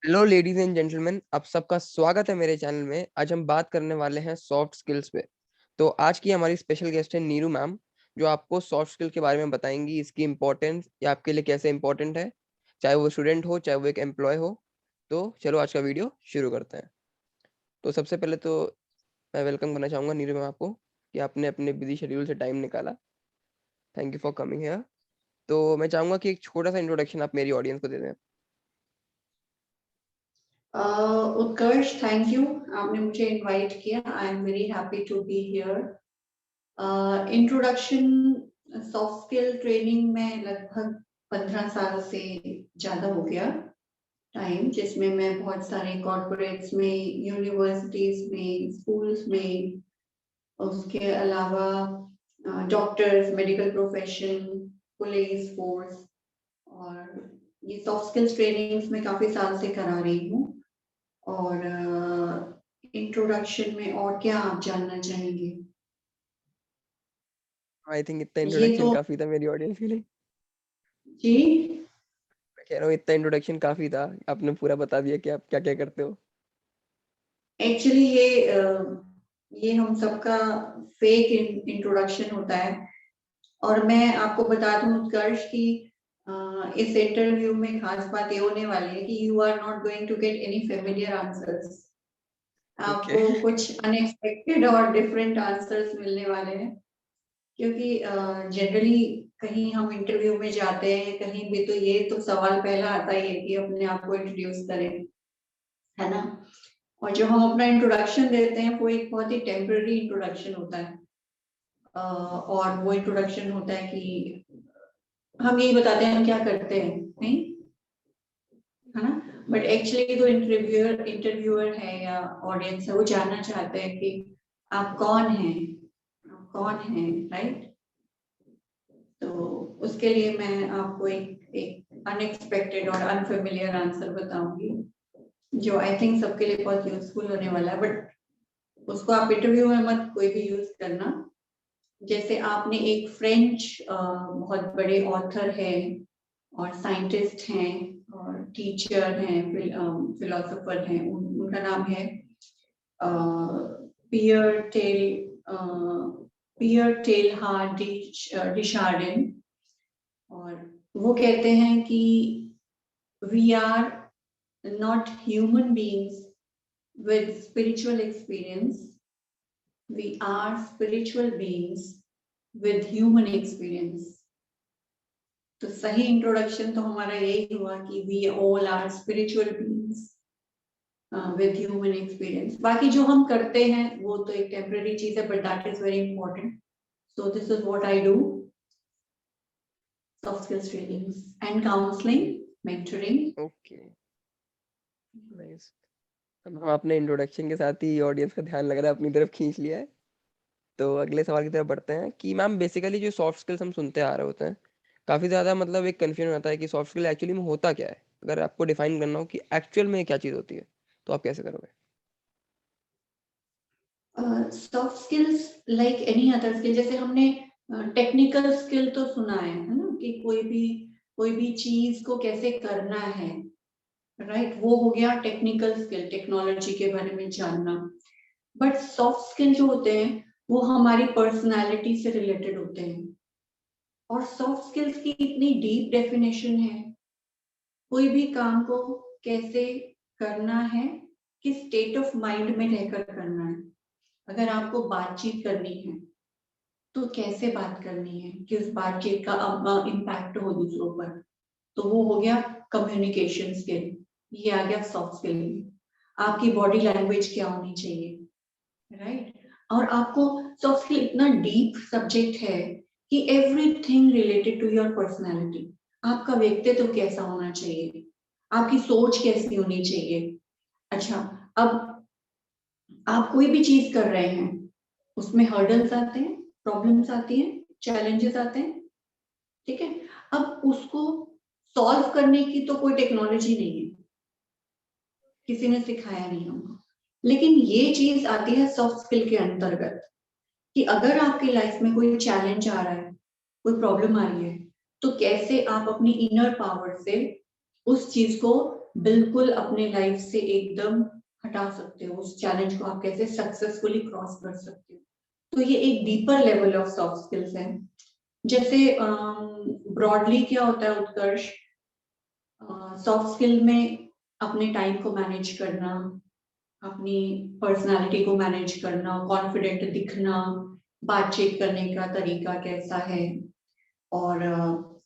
Hello ladies and gentleman, आप सबका स्वागत है मेरे चैनल में। आज हम बात करने वाले हैं सॉफ्ट स्किल्स पे। तो आज की हमारी स्पेशल गेस्ट है नीरू मैम, जो आपको सॉफ्ट स्किल के बारे में बताएंगी, इसकी इम्पोर्टेंस या आपके लिए कैसे इम्पोर्टेंट है, चाहे वो स्टूडेंट हो चाहे वो एक एम्प्लॉय हो। तो चलो आज का वीडियो शुरू करते हैं। तो सबसे पहले तो मैं वेलकम करना चाहूँगा नीरू मैम आपको, कि आपने अपने बिजी शेड्यूल से टाइम निकाला। Thank you for coming here. तो मैं चाहूँगा कि एक छोटा सा इंट्रोडक्शन आप मेरी ऑडियंस को दे दें। उत्कर्ष, थैंक यू, आपने मुझे इनवाइट किया। I am very happy to be here. Introduction, soft skill training में लगभग 15 साल से ज़्यादा हो गया टाइम, जिसमें मैं बहुत सारे कॉर्पोरेट्स में, यूनिवर्सिटीज में, स्कूल्स में, उसके अलावा doctors, medical profession, police force, और ये सॉफ्ट स्किल्स ट्रेनिंग्स में काफ़ी साल से करा रही हूँ। और इंट्रोडक्शन में और क्या आप जानना चाहेंगे? आई थिंक इतना ये इंट्रोडक्शन तो काफ़ी था मेरी ऑडियंस के लिए। जी, मैं कह रहा हूँ इतना इंट्रोडक्शन काफी था, आपने पूरा बता दिया कि आप क्या क्या करते हो। एक्चुअली ये हम सबका फेक इंट्रोडक्शन होता है। और मैं आपको बता दूं उत्कर्ष कि इस इंटरव्यू में खास बात ये होने वाली है कि you are not going to get any familiar answers. Okay. आपको कुछ अनएक्सपेक्टेड और डिफरेंट आंसर्स मिलने वाले हैं, क्योंकि जनरली कहीं हम इंटरव्यू में जाते हैं कहीं भी, तो ये तो सवाल पहला आता ही है कि अपने आप को इंट्रोड्यूस करें, है ना। और जो हम अपना इंट्रोडक्शन देते हैं वो एक बहुत ही टेम्पररी इंट्रोडक्शन होता है। और वो इंट्रोडक्शन होता है कि हम यही बताते हैं हम क्या करते हैं, नहीं, है ना। बट एक्चुअली जो इंटरव्यूअर है या ऑडियंस है, वो जानना चाहते हैं कि आप कौन हैं, आप कौन हैं, राइट। तो उसके लिए मैं आपको एक अनएक्सपेक्टेड और अनफेमिलियर आंसर बताऊंगी, जो आई थिंक सबके लिए बहुत यूजफुल होने वाला है। बट उसको आप इंटरव्यू में मत कोई भी यूज करना। जैसे आपने एक फ्रेंच बहुत बड़े ऑथर है और साइंटिस्ट हैं और टीचर हैं, फिलोसोफर हैं, उनका नाम है पियर टेल पियर टेलहार्ड डिशार्डिन। और वो कहते हैं कि we are not human beings with spiritual experience, we are spiritual beings with human experience. तो सही इंट्रोडक्शन तो हमारा यही हुआ कि we all are spiritual beings with human experience. बाकी जो हम करते हैं वो तो एक टेम्पररी चीज है, but that is very important. So this is what I do: soft skills trainings and counseling, mentoring. Okay, nice. हम आपने इंट्रोडक्शन के साथ ही ऑडियंस का ध्यान लग रहा है अपनी तरफ खींच लिया है। तो अगले सवाल की तरफ बढ़ते हैं कि मैम बेसिकली जो सॉफ्ट स्किल्स हम सुनते आ रहे होते हैं, काफ़ी ज़्यादा मतलब एक कन्फ्यूजन आता है कि सॉफ्ट स्किल एक्चुअली में होता क्या है। अगर आपको डिफाइन करना हो कि एक्चुअल में क्या चीज़ होती है, तो आप कैसे करोगे? Soft skills like any other skill, जैसे हमने टेक्निकल स्किल तो सुना है ना, कि कोई भी चीज को कैसे करना है, राइट, वो हो गया टेक्निकल स्किल, टेक्नोलॉजी के बारे में जानना। बट सॉफ्ट स्किल जो होते हैं वो हमारी पर्सनालिटी से रिलेटेड होते हैं। और सॉफ्ट स्किल्स की इतनी डीप डेफिनेशन है, कोई भी काम को कैसे करना है, किस स्टेट ऑफ माइंड में रहकर करना है। अगर आपको बातचीत करनी है तो कैसे बात करनी है कि उस बातचीत का इम्पैक्ट हो दूसरों पर, तो वो हो गया कम्युनिकेशन स्किल, ये आ गया सॉफ्ट स्किल। आपकी बॉडी लैंग्वेज क्या होनी चाहिए, राइट। और आपको सॉफ्ट स्किल इतना डीप सब्जेक्ट है कि everything related to your personality, आपका व्यक्तित्व कैसा होना चाहिए, आपकी सोच कैसी होनी चाहिए। अच्छा, अब आप कोई भी चीज कर रहे हैं, उसमें हर्डल्स आते हैं, प्रॉब्लम्स आती हैं, चैलेंजेस आते हैं, ठीक है। अब उसको सॉल्व करने की तो कोई टेक्नोलॉजी नहीं है, किसी ने सिखाया नहीं हमको। लेकिन ये चीज आती है सॉफ्ट स्किल के अंतर्गत, कि अगर आपकी लाइफ में कोई चैलेंज आ रहा है, कोई प्रॉब्लम आ रही है, तो कैसे आप अपनी इनर पावर से उस चीज को बिल्कुल अपने लाइफ से एकदम हटा सकते हो, उस चैलेंज को आप कैसे सक्सेसफुली क्रॉस कर सकते हो। तो ये एक deeper level of soft skills है। जैसे ब्रॉडली क्या होता है उत्कर्ष, सॉफ्ट स्किल में अपने टाइम को मैनेज करना, अपनी पर्सनालिटी को मैनेज करना, कॉन्फिडेंट दिखना, बातचीत करने का तरीका कैसा है, और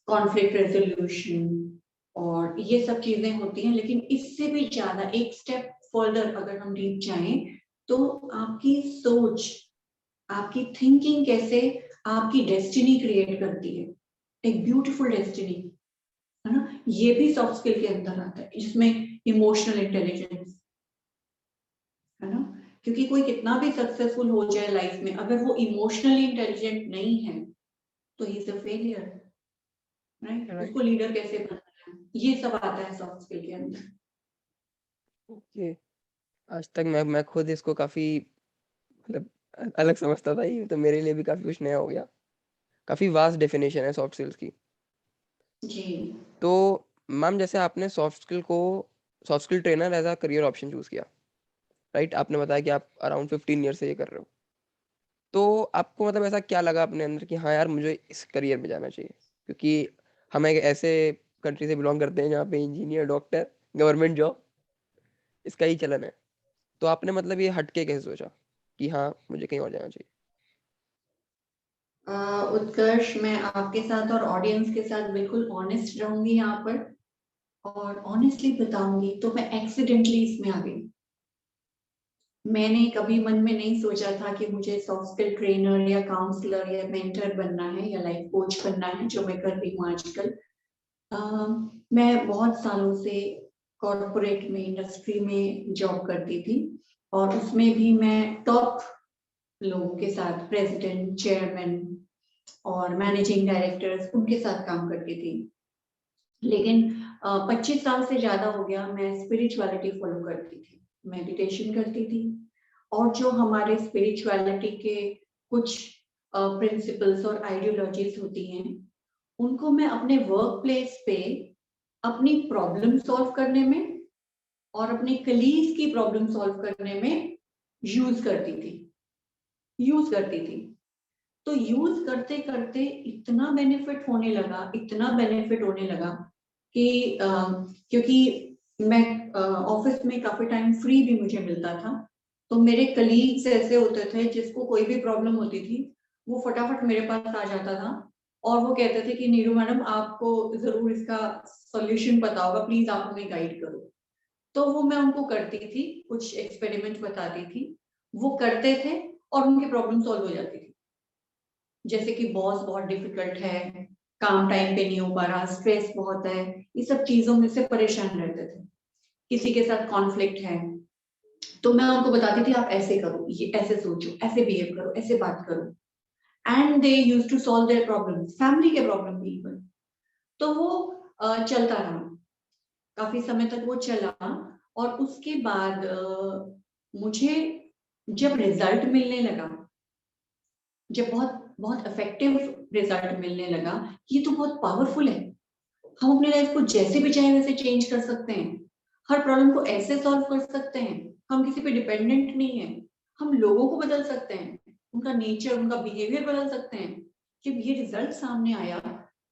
कॉन्फ्लिक्ट रेजोल्यूशन, और ये सब चीजें होती हैं। लेकिन इससे भी ज्यादा एक स्टेप फर्दर अगर हम डीप जाएं, तो आपकी सोच, आपकी थिंकिंग कैसे आपकी डेस्टिनी क्रिएट करती है, एक ब्यूटीफुल डेस्टिनी, है ना। ये भी सॉफ्ट स्किल के अंदर आता है, जिसमें इमोशनल इंटेलिजेंस, है ना। क्योंकि कोई कितना भी सक्सेसफुल हो जाए लाइफ में, अगर वो इमोशनली इंटेलिजेंट नहीं है तो he is a failure, right. Right. उसको लीडर कैसे बनना है, ये सब आता है सॉफ्ट स्किल के अंदर। ओके। आज तक मैं खुद इसको काफी मतलब अलग समझता था, ये तो मेरे लिए भी काफी कुछ नया हो गया। काफी वास्ट डेफिनेशन है सॉफ्ट स्किल्स की। जी। तो मैम जैसे आपने soft skill trainer as a career option choose किया, राइट? आपने बताया कि आप अराउंड 15 ईयर से ये कर रहे हो। तो आपको मतलब ऐसा क्या लगा अपने अंदर कि हाँ यार मुझे इस करियर में जाना चाहिए? क्योंकि हम एक ऐसे कंट्री से बिलोंग करते हैं जहाँ पे इंजीनियर, डॉक्टर, गवर्नमेंट जॉब इसका ही चलन है। तो आपने मतलब ये हटके कैसे सोचा कि हाँ मुझे कहीं और जाना चाहिए? उत्कर्ष, मैं आपके साथ और ऑडियंस के साथ बिल्कुल ऑनेस्ट रहूंगी यहाँ पर, और ऑनेस्टली बताऊंगी तो मैं एक्सीडेंटली इसमें आ गई। मैंने कभी मन में नहीं सोचा था कि मुझे सॉफ्ट स्किल ट्रेनर या काउंसलर या मेंटर बनना है या लाइफ कोच बनना है, जो मैं कर रही हूँ आजकल। मैं बहुत सालों से कॉर्पोरेट में, इंडस्ट्री में जॉब करती थी, और उसमें भी मैं टॉप लोगों के साथ, प्रेसिडेंट, चेयरमैन और मैनेजिंग डायरेक्टर्स, उनके साथ काम करती थी। लेकिन 25 साल से ज्यादा हो गया मैं स्पिरिचुअलिटी फॉलो करती थी, मेडिटेशन करती थी, और जो हमारे स्पिरिचुअलिटी के कुछ प्रिंसिपल्स और आइडियोलॉजीज होती हैं, उनको मैं अपने वर्क प्लेस पे अपनी प्रॉब्लम सॉल्व करने में और अपने कलीग्स की प्रॉब्लम सॉल्व करने में यूज करती थी। तो यूज करते करते इतना बेनिफिट होने लगा, इतना बेनिफिट होने लगा कि क्योंकि मैं ऑफिस में काफी टाइम फ्री भी मुझे मिलता था, तो मेरे कलीग्स ऐसे होते थे जिसको कोई भी प्रॉब्लम होती थी, वो फटाफट मेरे पास आ जाता था, और वो कहते थे कि नीरू मैडम, आपको जरूर इसका सॉल्यूशन पता होगा, प्लीज आप हमें गाइड करो। तो वो मैं उनको करती थी, कुछ एक्सपेरिमेंट बताती थी, वो करते थे और उनकी प्रॉब्लम सॉल्व हो जाती थी। जैसे कि बॉस बहुत डिफिकल्ट है, काम टाइम पे नहीं हो पा रहा, स्ट्रेस बहुत है, ये सब चीजों में से परेशान रहते थे, किसी के साथ कॉन्फ्लिक्ट है, तो मैं उनको बताती थी आप ऐसे करो, ये ऐसे सोचो, ऐसे बिहेव करो, ऐसे बात करो, and they use to solve their problem, family के प्रॉब्लम भी इवन। तो वो चलता रहा, काफी समय तक वो चला, और उसके बाद मुझे जब रिजल्ट मिलने लगा, जब बहुत बहुत इफेक्टिव रिजल्ट मिलने लगा, ये तो बहुत पावरफुल है, हम अपनी लाइफ को जैसे भी चाहे वैसे चेंज कर सकते हैं, हर प्रॉब्लम को ऐसे सॉल्व कर सकते हैं, हम किसी पे डिपेंडेंट नहीं है, हम लोगों को बदल सकते हैं, उनका नेचर, उनका बिहेवियर बदल सकते हैं। जब ये रिजल्ट सामने आया,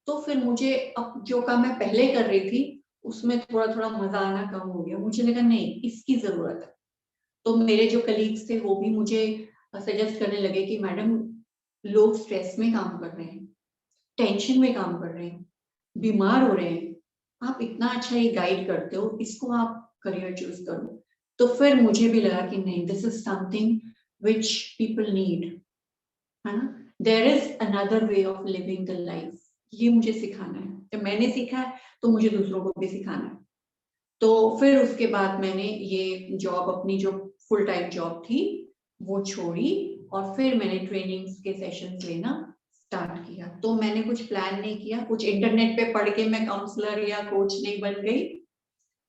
तो फिर मुझे अब जो काम मैं पहले कर रही थी उसमें थोड़ा थोड़ा मजा आना कम हो गया, मुझे लगा नहीं, इसकी जरूरत है। तो मेरे जो कलीग्स थे वो भी मुझे सजेस्ट करने लगे कि मैडम, लोग स्ट्रेस में काम कर रहे हैं, टेंशन में काम कर रहे हैं, बीमार हो रहे हैं, आप इतना अच्छा ये गाइड करते हो, इसको आप करियर चूज करो। तो फिर मुझे भी लगा कि नहीं, this is something which people need, है ना। There is another way of living the life, ये मुझे सिखाना है, जब मैंने सीखा है तो मुझे दूसरों को भी सिखाना है। तो फिर उसके बाद मैंने ये जॉब, अपनी जो फुल टाइम जॉब थी, वो छोड़ी, और फिर मैंने ट्रेनिंग्स के सेशंस लेना स्टार्ट किया। तो मैंने कुछ प्लान नहीं किया, कुछ इंटरनेट पे पढ़ के मैं काउंसलर या कोच नहीं बन गई,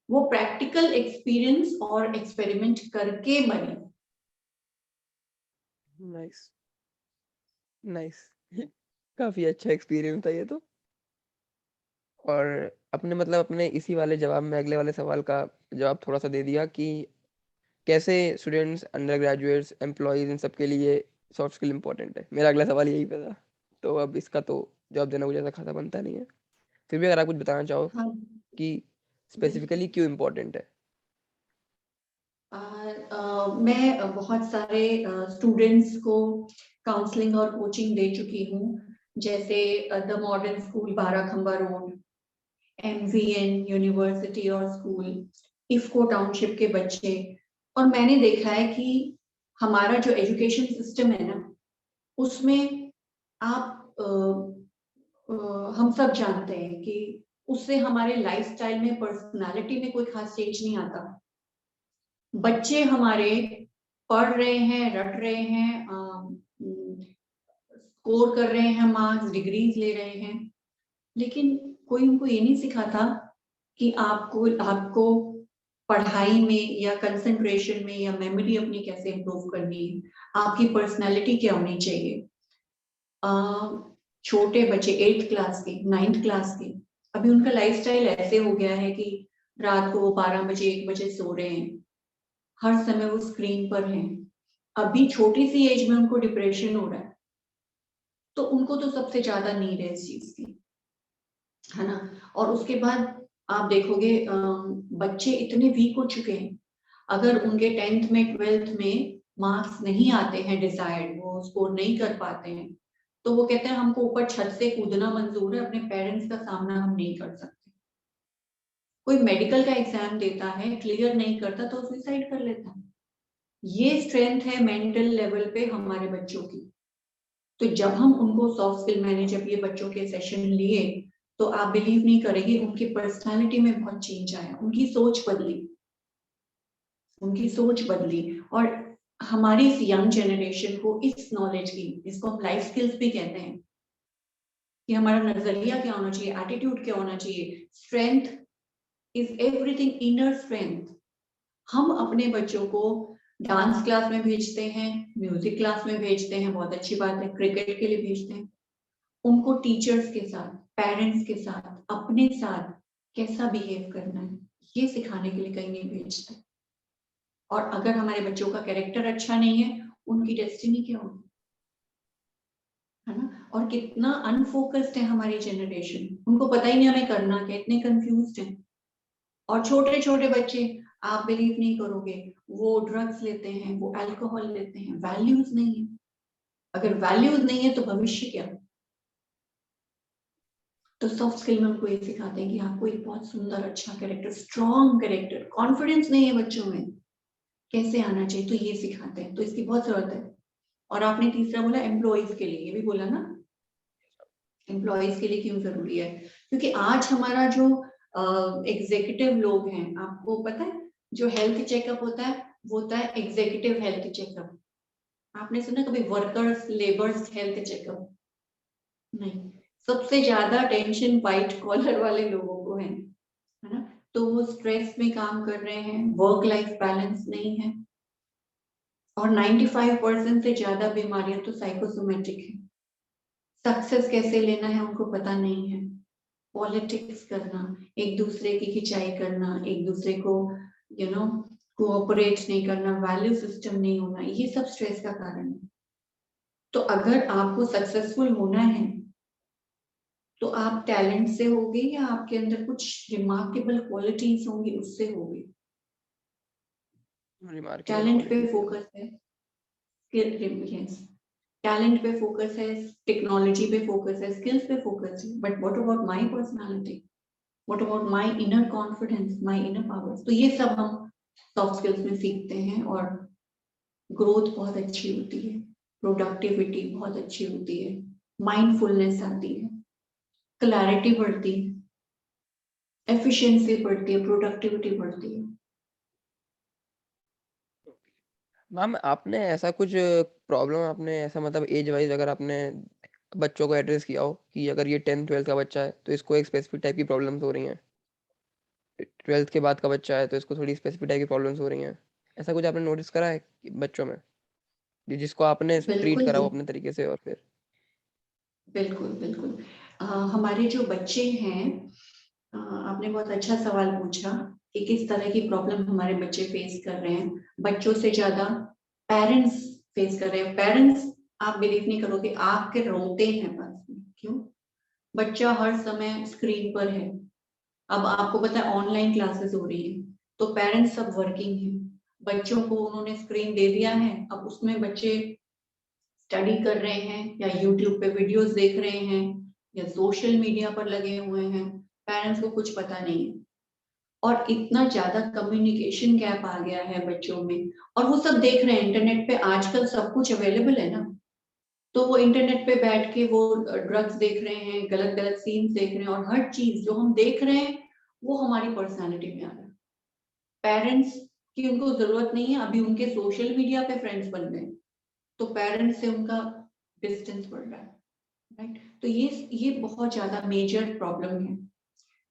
वो प्रैक्टिकल एक्सपीरियंस और एक्सपेरिमेंट करके बनी। Nice, nice. काफी अच्छा एक्सपीरियंस था ये तो। और अपने मतलब अपने इसी वाले जवाब में अगले वाले सवाल का जवाब थोड़ा सा दे दिया कि कैसे स्टूडेंट्स, अंडर ग्रेजुएट्स, एम्प्लॉयज, इन सब के लिए सॉफ्ट स्किल इंपॉर्टेंट है। मेरा अगला सवाल यही पे था, तो अब इसका तो जवाब देना मुझे ऐसा खासा बनता नहीं है। फिर भी अगर आप कुछ बताना चाहो हाँ, कि बिल्कुल। स्पेसिफिकली क्यों इम्पोर्टेंट है। मैं बहुत सारे स्टूडेंट्स को काउंसलिंग और कोचिंग दे चुकी हूँ, जैसे the Modern School Barakhamba road, MVN university और स्कूल, इफ्को टाउनशिप के बच्चे। और मैंने देखा है कि हमारा जो एजुकेशन सिस्टम है ना, उसमें आप हम सब जानते हैं कि उससे हमारे लाइफस्टाइल में, पर्सनालिटी में कोई खास चेंज नहीं आता। बच्चे हमारे पढ़ रहे हैं, रट रहे हैं, स्कोर कर रहे हैं मार्क्स, डिग्रीज ले रहे हैं, लेकिन कोई उनको ये नहीं सिखाता कि आपको आपको पढ़ाई में या कंसंट्रेशन में या मेमोरी अपनी कैसे इंप्रूव करनी है, आपकी पर्सनालिटी क्या होनी चाहिए। छोटे बच्चे 8th क्लास के, 9th क्लास के, अभी उनका लाइफस्टाइल ऐसे हो गया है कि रात को वो 12 बजे 1 बजे सो रहे हैं, हर समय वो स्क्रीन पर हैं। अभी छोटी सी एज में उनको डिप्रेशन हो रहा है, तो उनको तो सबसे ज्यादा नीड है इस चीज की, है ना। और उसके बाद आप देखोगे बच्चे इतने वीक हो चुके हैं, अगर उनके 10th में 12th में मार्क्स नहीं आते हैं डिजायर्ड, वो स्कोर नहीं कर पाते हैं, तो वो कहते हैं हमको ऊपर छत से कूदना मंजूर है, अपने पेरेंट्स का सामना हम नहीं कर सकते। कोई मेडिकल का एग्जाम देता है, क्लियर नहीं करता तो सुसाइड कर लेता है। ये स्ट्रेंथ है मेंटल लेवल पे हमारे बच्चों की। तो जब हम उनको सॉफ्ट स्किल, मैंने जब ये बच्चों के सेशन लिए, तो आप बिलीव नहीं करेंगे, उनकी पर्सनालिटी में बहुत चेंज आया, उनकी सोच बदली, उनकी सोच बदली। और हमारी इस यंग जनरेशन को इस नॉलेज की, जिसको हम लाइफ स्किल्स भी कहते हैं, कि हमारा नजरिया क्या होना चाहिए, एटीट्यूड क्या होना चाहिए, strength is everything, inner strength. हम अपने बच्चों को डांस क्लास में भेजते हैं, म्यूजिक क्लास में भेजते हैं, बहुत अच्छी बात है, क्रिकेट के लिए भेजते हैं, उनको टीचर्स के साथ, पेरेंट्स के साथ, अपने साथ कैसा बिहेव करना है, ये सिखाने के लिए कहीं नहीं भेजते। और अगर हमारे बच्चों का कैरेक्टर अच्छा नहीं है, उनकी डेस्टिनी क्या होगी, है ना। और कितना अनफोकस्ड है हमारी जनरेशन, उनको पता ही नहीं हमें करना क्या, इतने कंफ्यूज्ड हैं। और छोटे छोटे बच्चे, आप बिलीव नहीं करोगे, वो ड्रग्स लेते हैं, वो अल्कोहल लेते हैं, वैल्यूज नहीं है। अगर वैल्यूज नहीं है तो भविष्य क्या। तो सॉफ्ट स्किल में उनको ये सिखाते हैं कि आपको एक बहुत सुंदर अच्छा कैरेक्टर, स्ट्रॉन्ग कैरेक्टर, कॉन्फिडेंस नहीं है बच्चों में, कैसे आना चाहिए, तो ये सिखाते हैं, तो इसकी बहुत जरूरत है। और आपने तीसरा बोला एम्प्लॉयज के लिए, ये भी बोला ना, एम्प्लॉयज के लिए क्यों जरूरी है, क्योंकि आज हमारा जो एग्जीक्यूटिव लोग हैं, आपको पता है जो हेल्थ चेकअप होता है, वो होता है एग्जीक्यूटिव हेल्थ चेकअप। आपने सुना कभी वर्कर्स लेबर्स हेल्थ चेकअप? नहीं। सबसे ज्यादा टेंशन व्हाइट कॉलर वाले लोगों को है ना। तो वो स्ट्रेस में काम कर रहे हैं, वर्क लाइफ बैलेंस नहीं है, और 95% से ज्यादा बीमारियां तो साइकोसोमेटिक है। सक्सेस कैसे लेना है उनको पता नहीं है, पॉलिटिक्स करना, एक दूसरे की खिंचाई करना, एक दूसरे को कोऑपरेट नहीं करना, वैल्यू सिस्टम नहीं होना, ये सब स्ट्रेस का कारण है। तो अगर आपको सक्सेसफुल होना है, तो आप टैलेंट से होगे या आपके अंदर कुछ रिमार्केबल क्वालिटीज होंगी उससे होगी। रिमार्केबल टैलेंट पे क्वालिटी से हो। फोकस है, यस, टैलेंट पे फोकस है, टेक्नोलॉजी पे फोकस है, स्किल्स पे फोकस है, but what about my personality, what about my inner confidence, my inner powers. तो ये सब हम सॉफ्ट स्किल्स में सीखते हैं, और ग्रोथ बहुत अच्छी होती है, प्रोडक्टिविटी बहुत अच्छी होती है, माइंडफुलनेस आती है, क्लैरिटी बढ़ती है, एफिशिएंसी बढ़ती है, प्रोडक्टिविटी बढ़ती है। मैम, आपने ऐसा कुछ प्रॉब्लम, आपने ऐसा मतलब एज वाइज अगर आपने बच्चों को एड्रेस किया हो कि अगर ये 10th 12th का बच्चा है तो इसको एक स्पेसिफिक टाइप की प्रॉब्लम्स हो रही हैं, 12th के बाद का बच्चा है तो इसको थोड़ी स्पेसिफिक टाइप की प्रॉब्लम्स हो रही हैं, ऐसा कुछ आपने नोटिस करा है कि बच्चों में, जिसको आपने ट्रीट बिल्कुल करा हो अपने तरीके से और फिर। बिल्कुल बिल्कुल। हमारे जो बच्चे हैं, आपने बहुत अच्छा सवाल पूछा कि किस तरह की प्रॉब्लम हमारे बच्चे फेस कर रहे हैं। बच्चों से ज्यादा पेरेंट्स फेस कर रहे हैं। पेरेंट्स, आप बिलीव नहीं करोगे, आके रोते हैं पास में। क्यों? बच्चा हर समय स्क्रीन पर है। अब आपको पता है ऑनलाइन क्लासेस हो रही है, तो पेरेंट्स सब वर्किंग हैं। बच्चों को उन्होंने स्क्रीन दे दिया है, अब उसमें बच्चे स्टडी कर रहे हैं या यूट्यूब पे वीडियोस देख रहे हैं या सोशल मीडिया पर लगे हुए हैं। पेरेंट्स को कुछ पता नहीं है। और इतना ज्यादा कम्युनिकेशन गैप आ गया है बच्चों में। और वो सब देख रहे हैं इंटरनेट पे, आजकल सब कुछ अवेलेबल है ना। तो वो इंटरनेट पे बैठ के वो ड्रग्स देख रहे हैं, गलत गलत सीन्स देख रहे हैं, और हर चीज जो हम देख रहे हैं वो हमारी पर्सनालिटी में आ रहा है। पेरेंट्स की उनको जरूरत नहीं है, अभी उनके सोशल मीडिया पे फ्रेंड्स बन गए, तो पेरेंट्स से उनका डिस्टेंस बढ़ रहा है। राइट? तो ये बहुत ज्यादा मेजर प्रॉब्लम है।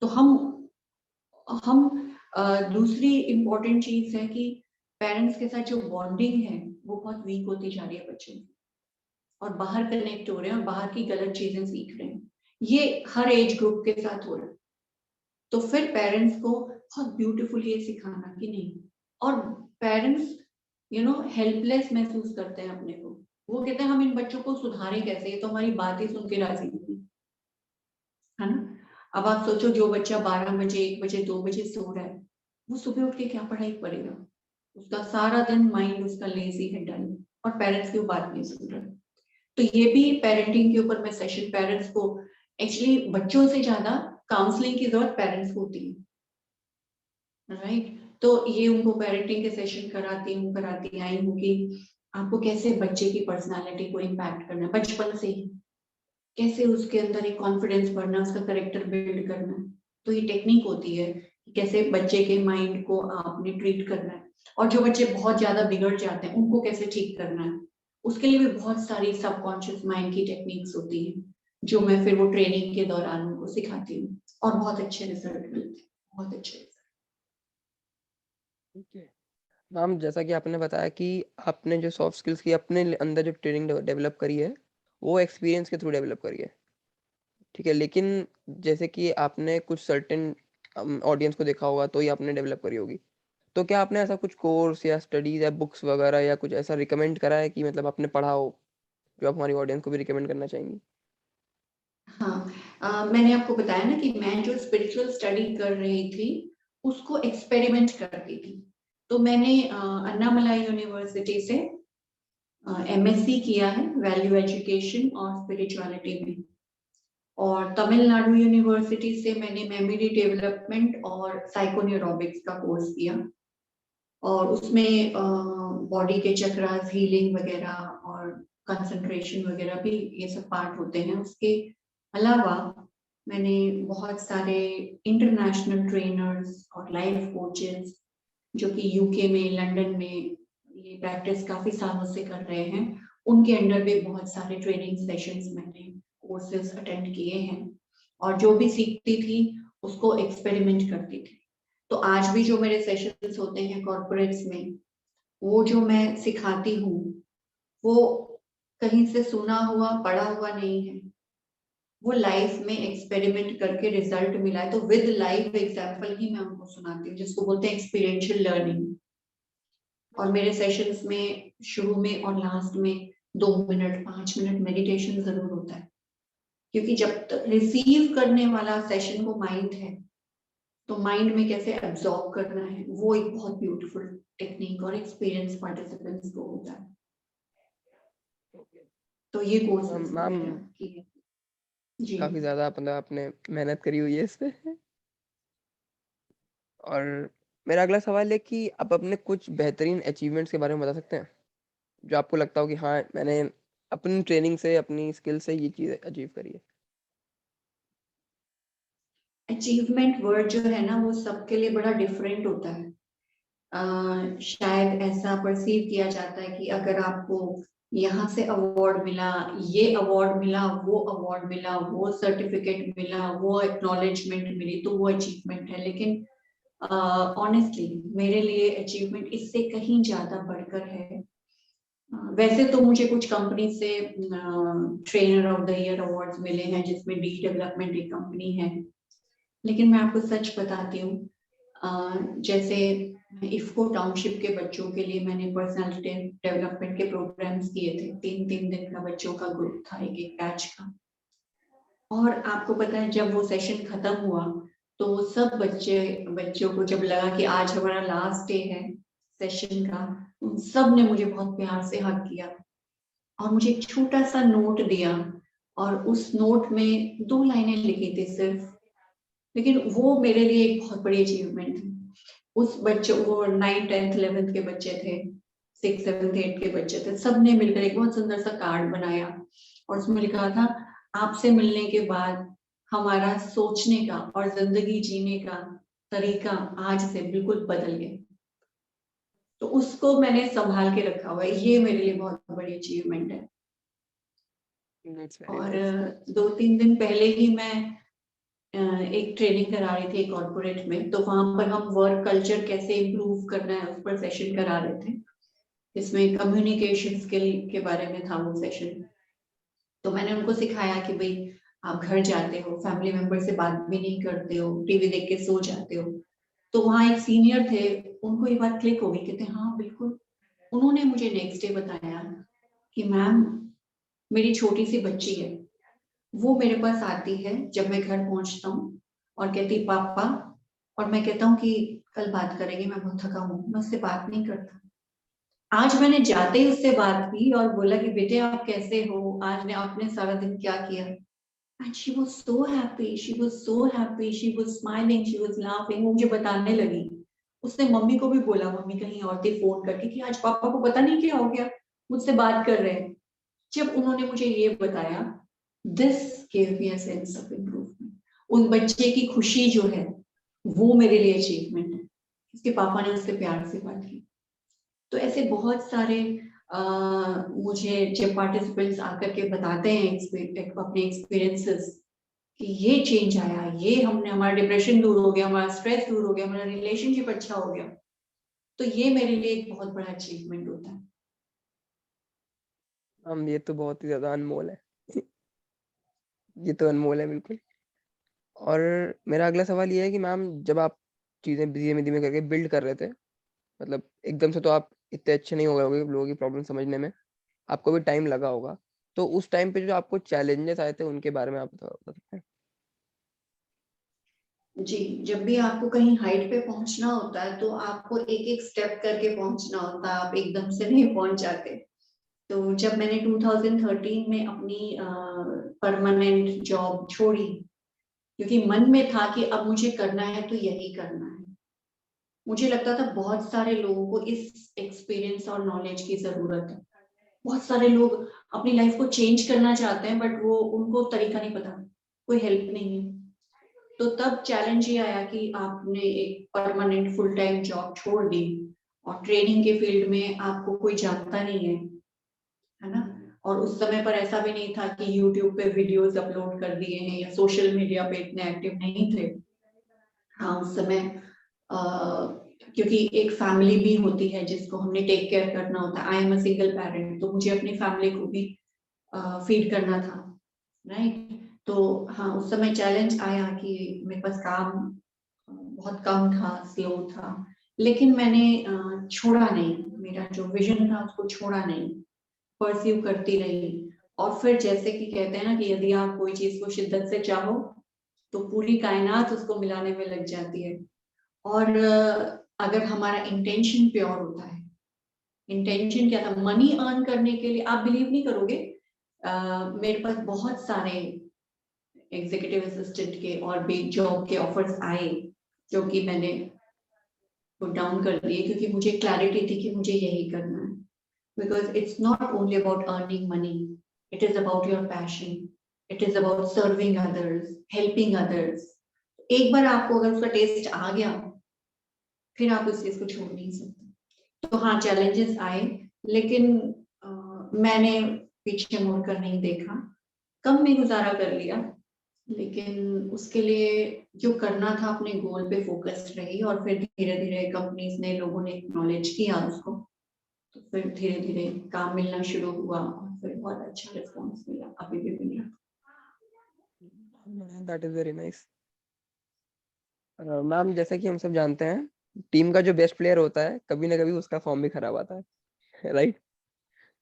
तो हम दूसरी इम्पोर्टेंट चीज है कि पेरेंट्स के साथ जो बॉन्डिंग है वो बहुत वीक होती जा रही है बच्चों की, और बाहर कनेक्ट हो रहे हैं और बाहर की गलत चीजें सीख रहे हैं। ये हर एज ग्रुप के साथ हो रहा है। तो फिर पेरेंट्स को बहुत ब्यूटीफुल ये सिखाना कि नहीं। और पेरेंट्स हेल्पलेस महसूस करते हैं अपने को। वो कहते हैं हम इन बच्चों को सुधारें कैसे, ये तो हमारी बात ही सुन के राजी नहीं है ना। अब आप सोचो, जो बच्चा 12 बजे, 1 बजे, 2 बजे सो रहा है, वो सुबह उठ के क्या पढ़ाई करेगा? उसका सारा दिन माइंड उसका लेजी है, डल, और पेरेंट्स की वो बात नहीं सुन रहा। तो ये भी पेरेंटिंग के ऊपर मैं सेशन, पेरेंट्स को एक्चुअली बच्चों से ज्यादा काउंसलिंग की जरूरत पेरेंट्स को होती है। राइट? तो ये उनको पेरेंटिंग के सेशन कराती आई हूँ कि आपको कैसे बच्चे की पर्सनालिटी को इम्पैक्ट करना है बचपन से ही, कैसे उसके अंदर एक कॉन्फिडेंस बढ़ना, उसका करेक्टर बिल्ड करना है। तो ये टेक्निक होती है कि कैसे बच्चे के माइंड को आपने ट्रीट करना है, और जो बच्चे बहुत ज्यादा बिगड़ जाते हैं उनको कैसे ठीक करना है। उसके लिए भी बहुत सारी सबकॉन्शियस माइंड की टेक्निक्स होती है, जो मैं फिर वो ट्रेनिंग के दौरान उनको सिखाती हूँ, और बहुत अच्छे रिजल्ट मिलते हैं, बहुत अच्छे रिजल्ट। ओके। मैम, जैसा कि आपने बताया कि आपने जो सॉफ्ट स्किल्स की अपने अंदर जो ट्रेनिंग डेवलप करी है, वो एक्सपीरियंस के थ्रू डेवलप करी है। ठीक है, लेकिन जैसे कि आपने कुछ सर्टेन ऑडियंस को देखा होगा तो ही आपने डेवलप करी होगी। तो क्या आपने ऐसा कुछ कोर्स या स्टडीज या बुक्स वगैरह या कुछ ऐसा रिकमेंड करा है कि मतलब आपने पढ़ा हो, जो आप हमारी ऑडियंस को भी रिकमेंड करना चाहेंगी? हाँ, मैंने आपको बताया ना कि मैं जो स्पिरिचुअल स्टडी कर रही थी उसको एक्सपेरिमेंट करती थी। तो मैंने अन्नामलाई यूनिवर्सिटी से एमएससी किया है वैल्यू एजुकेशन और स्पिरिचुअलिटी में, और तमिलनाडु यूनिवर्सिटी से मैंने मेमोरी डेवलपमेंट और साइकोन्यूरोबिक्स का कोर्स किया, और उसमें बॉडी के चक्रास, हीलिंग वगैरह और कंसंट्रेशन वगैरह भी ये सब पार्ट होते हैं। उसके अलावा मैंने बहुत सारे इंटरनेशनल ट्रेनर्स और लाइफ कोचेस जो कि यूके में, लंदन में ये प्रैक्टिस काफी सालों से कर रहे हैं, उनके अंडर भी बहुत सारे ट्रेनिंग सेशंस मैंने, कोर्सेज अटेंड किए हैं, और जो भी सीखती थी उसको एक्सपेरिमेंट करती थी। तो आज भी जो मेरे सेशंस होते हैं कॉर्पोरेट्स में, वो जो मैं सिखाती हूँ वो कहीं से सुना हुआ पढ़ा हुआ नहीं है, वो लाइफ में एक्सपेरिमेंट करके रिजल्ट मिला है। तो विद लाइव एग्जांपल ही मैं उनको सुनाती हूँ, जिसको बोलते हैं एक्सपीरियंशियल लर्निंग। और मेरे सेशंस में शुरू में और लास्ट में 2 मिनट 5 मिनट मेडिटेशन जरूर होता है, क्योंकि जब तक रिसीव करने वाला सेशन को माइंड है, तो माइंड में कैसे एब्जॉर्ब करना है वो एक बहुत ब्यूटीफुल टेक्निक और एक्सपीरियंस पार्टिसिपेंट्स को होता है। तो ये कोर्सेज मैम, वगैरह किए जी। काफी ज्यादा मतलब आपने मेहनत करी हुई है इस पे। और मेरा अगला सवाल है कि आप अपने कुछ बेहतरीन अचीवमेंट्स के बारे में बता सकते हैं, जो आपको लगता हो कि हाँ, मैंने अपनी ट्रेनिंग से, अपनी स्किल से ये चीज अचीव करी है। अचीवमेंट वर्ड जो है ना वो सबके लिए बड़ा डिफरेंट होता है। शायद ऐसा परसीव किया जाता है कि अगर आपको यहाँ से अवार्ड मिला, ये अवार्ड मिला, वो अवार्ड मिला, वो सर्टिफिकेट मिला, वो एक्नॉलेजमेंट मिली, तो वो अचीवमेंट है। लेकिन ऑनेस्टली मेरे लिए अचीवमेंट इससे कहीं ज्यादा बढ़कर है। वैसे तो मुझे कुछ कंपनी से trainer of the year awards मिले हैं, जिसमें डी डेवलपमेंट एक कंपनी है, लेकिन मैं आपको सच बताती हूँ, जैसे इफ्को टाउनशिप के बच्चों के लिए मैंने पर्सनालिटी डेवलपमेंट के प्रोग्राम्स किए थे। 3 दिन का बच्चों का ग्रुप था, एक बैच का। और आपको पता है जब वो सेशन खत्म हुआ तो सब बच्चों को जब लगा कि आज हमारा लास्ट डे है सेशन का, उन सब ने मुझे बहुत प्यार से हग किया और मुझे एक छोटा सा नोट दिया। और उस नोट में 2 लाइनें लिखी थी सिर्फ, लेकिन वो मेरे लिए एक बहुत बड़ी अचीवमेंट थी। उस बच्चों, वो 9th 10th 11th के बच्चे थे, 6th 7th 8th के बच्चे थे, सबने मिलकर एक बहुत सुंदर सा कार्ड बनाया और उसमें लिखा था, आपसे मिलने के बाद हमारा सोचने का और जिंदगी जीने का तरीका आज से बिल्कुल बदल गया। तो उसको मैंने संभाल के रखा हुआ है, ये मेरे लिए बहुत बड़ी अचीवमेंट है। That's very और nice. 2-3 दिन पहले ही मैं एक ट्रेनिंग करा रही थी कॉर्पोरेट में, तो वहां पर हम वर्क कल्चर कैसे इम्प्रूव करना है उस पर सेशन करा रहे थे। इसमें कम्युनिकेशन स्किल के बारे में था वो सेशन। तो मैंने उनको सिखाया कि भाई आप घर जाते हो, फैमिली मेंबर से बात भी नहीं करते हो, टीवी देख के सो जाते हो। तो वहाँ एक सीनियर थे, उनको ये बात क्लिक हो गई, कहते हाँ बिल्कुल। उन्होंने मुझे नेक्स्ट डे बताया कि मैम, मेरी छोटी सी बच्ची है, वो मेरे पास आती है जब मैं घर पहुंचता हूँ और कहती पापा, और मैं कहता हूँ कि कल बात करेंगे, मैं बहुत थका हूँ, मैं उससे बात नहीं करता। आज मैंने जाते ही उससे बात की और बोला कि बेटे आप कैसे हो, आज ने आपने सारा दिन क्या किया। And she was so happy, she was so happy, she was smiling, she was laughing. वो मुझे बताने लगी, उसने मम्मी को भी बोला, मम्मी कहीं और थी, फोन करके कि आज पापा को पता नहीं क्या हो गया, मुझसे बात कर रहे हैं। जब उन्होंने मुझे ये बताया, this give me a sense of improvement. उन बच्चे की खुशी जो है वो मेरे लिए अचीवमेंट है, उसके पापा ने उससे प्यार से बात की। तो ऐसे बहुत सारे मुझे जब पार्टिसिपेंट्स आकर के बताते हैं अपने एक्सपीरियंसेस कि ये चेंज आया, ये हमने, हमारा डिप्रेशन दूर हो गया, हमारा स्ट्रेस दूर हो गया, हमारा रिलेशनशिप अच्छा हो गया, तो ये मेरे लिए एक बहुत बड़ा अचीवमेंट होता है। ये तो बहुत ही ज़्यादा अनमोल है। ये तो अनमोल है बिल्कुल। और मेरा अगला सवाल ये है कि मैम, जब आप चीज़ें धीमे-धीमे करके बिल्ड कर रहे थे, मतलब एकदम से तो आप इतने अच्छे नहीं हो गए होगे लोगों की प्रॉब्लम समझने में, आपको भी टाइम लगा होगा। तो उस टाइम पे जो आपको चैलेंजेस आए थे उनके बारे में आप बता सकते हैं? जी, जब भी आपको कहीं हाइट पे पहुंचना होता है तो आपको एक एक स्टेप करके पहुंचना होता है, आप एकदम से नहीं पहुंच जाते। तो जब मैंने 2013 में अपनी परमानेंट जॉब छोड़ी, क्योंकि मन में था कि अब मुझे करना है तो यही करना है। मुझे लगता था बहुत सारे लोगों को इस एक्सपीरियंस और नॉलेज की जरूरत है। बहुत सारे लोग अपनी लाइफ को चेंज करना चाहते हैं बट वो, उनको तरीका नहीं पता, कोई हेल्प नहीं है। तो तब चैलेंज ये आया कि आपने एक परमानेंट फुल टाइम जॉब छोड़ दी और ट्रेनिंग के फील्ड में आपको कोई जानता नहीं है ना। और उस समय पर ऐसा भी नहीं था कि यूट्यूब पे वीडियोस अपलोड कर दिए हैं या सोशल मीडिया पे इतने एक्टिव नहीं थे। हाँ, उस समय क्योंकि एक फैमिली भी होती है जिसको हमने टेक केयर करना होता है। I am a single parent, तो मुझे अपनी फैमिली को भी फीड करना था, राइट। तो हाँ, उस समय चैलेंज आया कि मेरे पास काम बहुत कम था, स्लो था, लेकिन मैंने छोड़ा नहीं, मेरा जो विजन था उसको छोड़ा नहीं, परस्यू करती रही। और फिर जैसे कि कहते हैं ना कि यदि आप कोई चीज को शिद्दत से चाहो तो पूरी कायनात उसको मिलाने में लग जाती है। और अगर हमारा इंटेंशन प्योर होता है, इंटेंशन क्या था, मनी अर्न करने के लिए, आप बिलीव नहीं करोगे, मेरे पास बहुत सारे एग्जीक्यूटिव असिस्टेंट के और भी जॉब के ऑफर्स आए जो कि मैंने पुट डाउन कर दिए, क्योंकि मुझे क्लैरिटी थी कि मुझे यही करना है। Because it's not only about earning money, it is about your passion, it is about serving others, helping others. एक बार आपको अगर उसका टेस्ट आ गया, फिर आप उस चीज को छोड़ नहीं सकते। तो हाँ, चैलेंजेस आए, लेकिन मैंने पीछे मुड़कर नहीं देखा, कम में गुजारा कर लिया, लेकिन उसके लिए जो करना था अपने गोल पे फोकस्ड रही। और फिर धीरे धीरे कंपनीज ने, लोगों ने एक्नॉलेज किया उसको, तो फिर धीरे धीरे काम मिलना शुरू हुआ और फिर बहुत अच्छा रिस्पॉन्स मिला, अभी भी मिल रहा। That is very nice. Ma'am जैसा कि हम सब जानते हैं, टीम का जो बेस्ट प्लेयर होता है कभी ना कभी उसका फॉर्म भी खराब आता है राइट।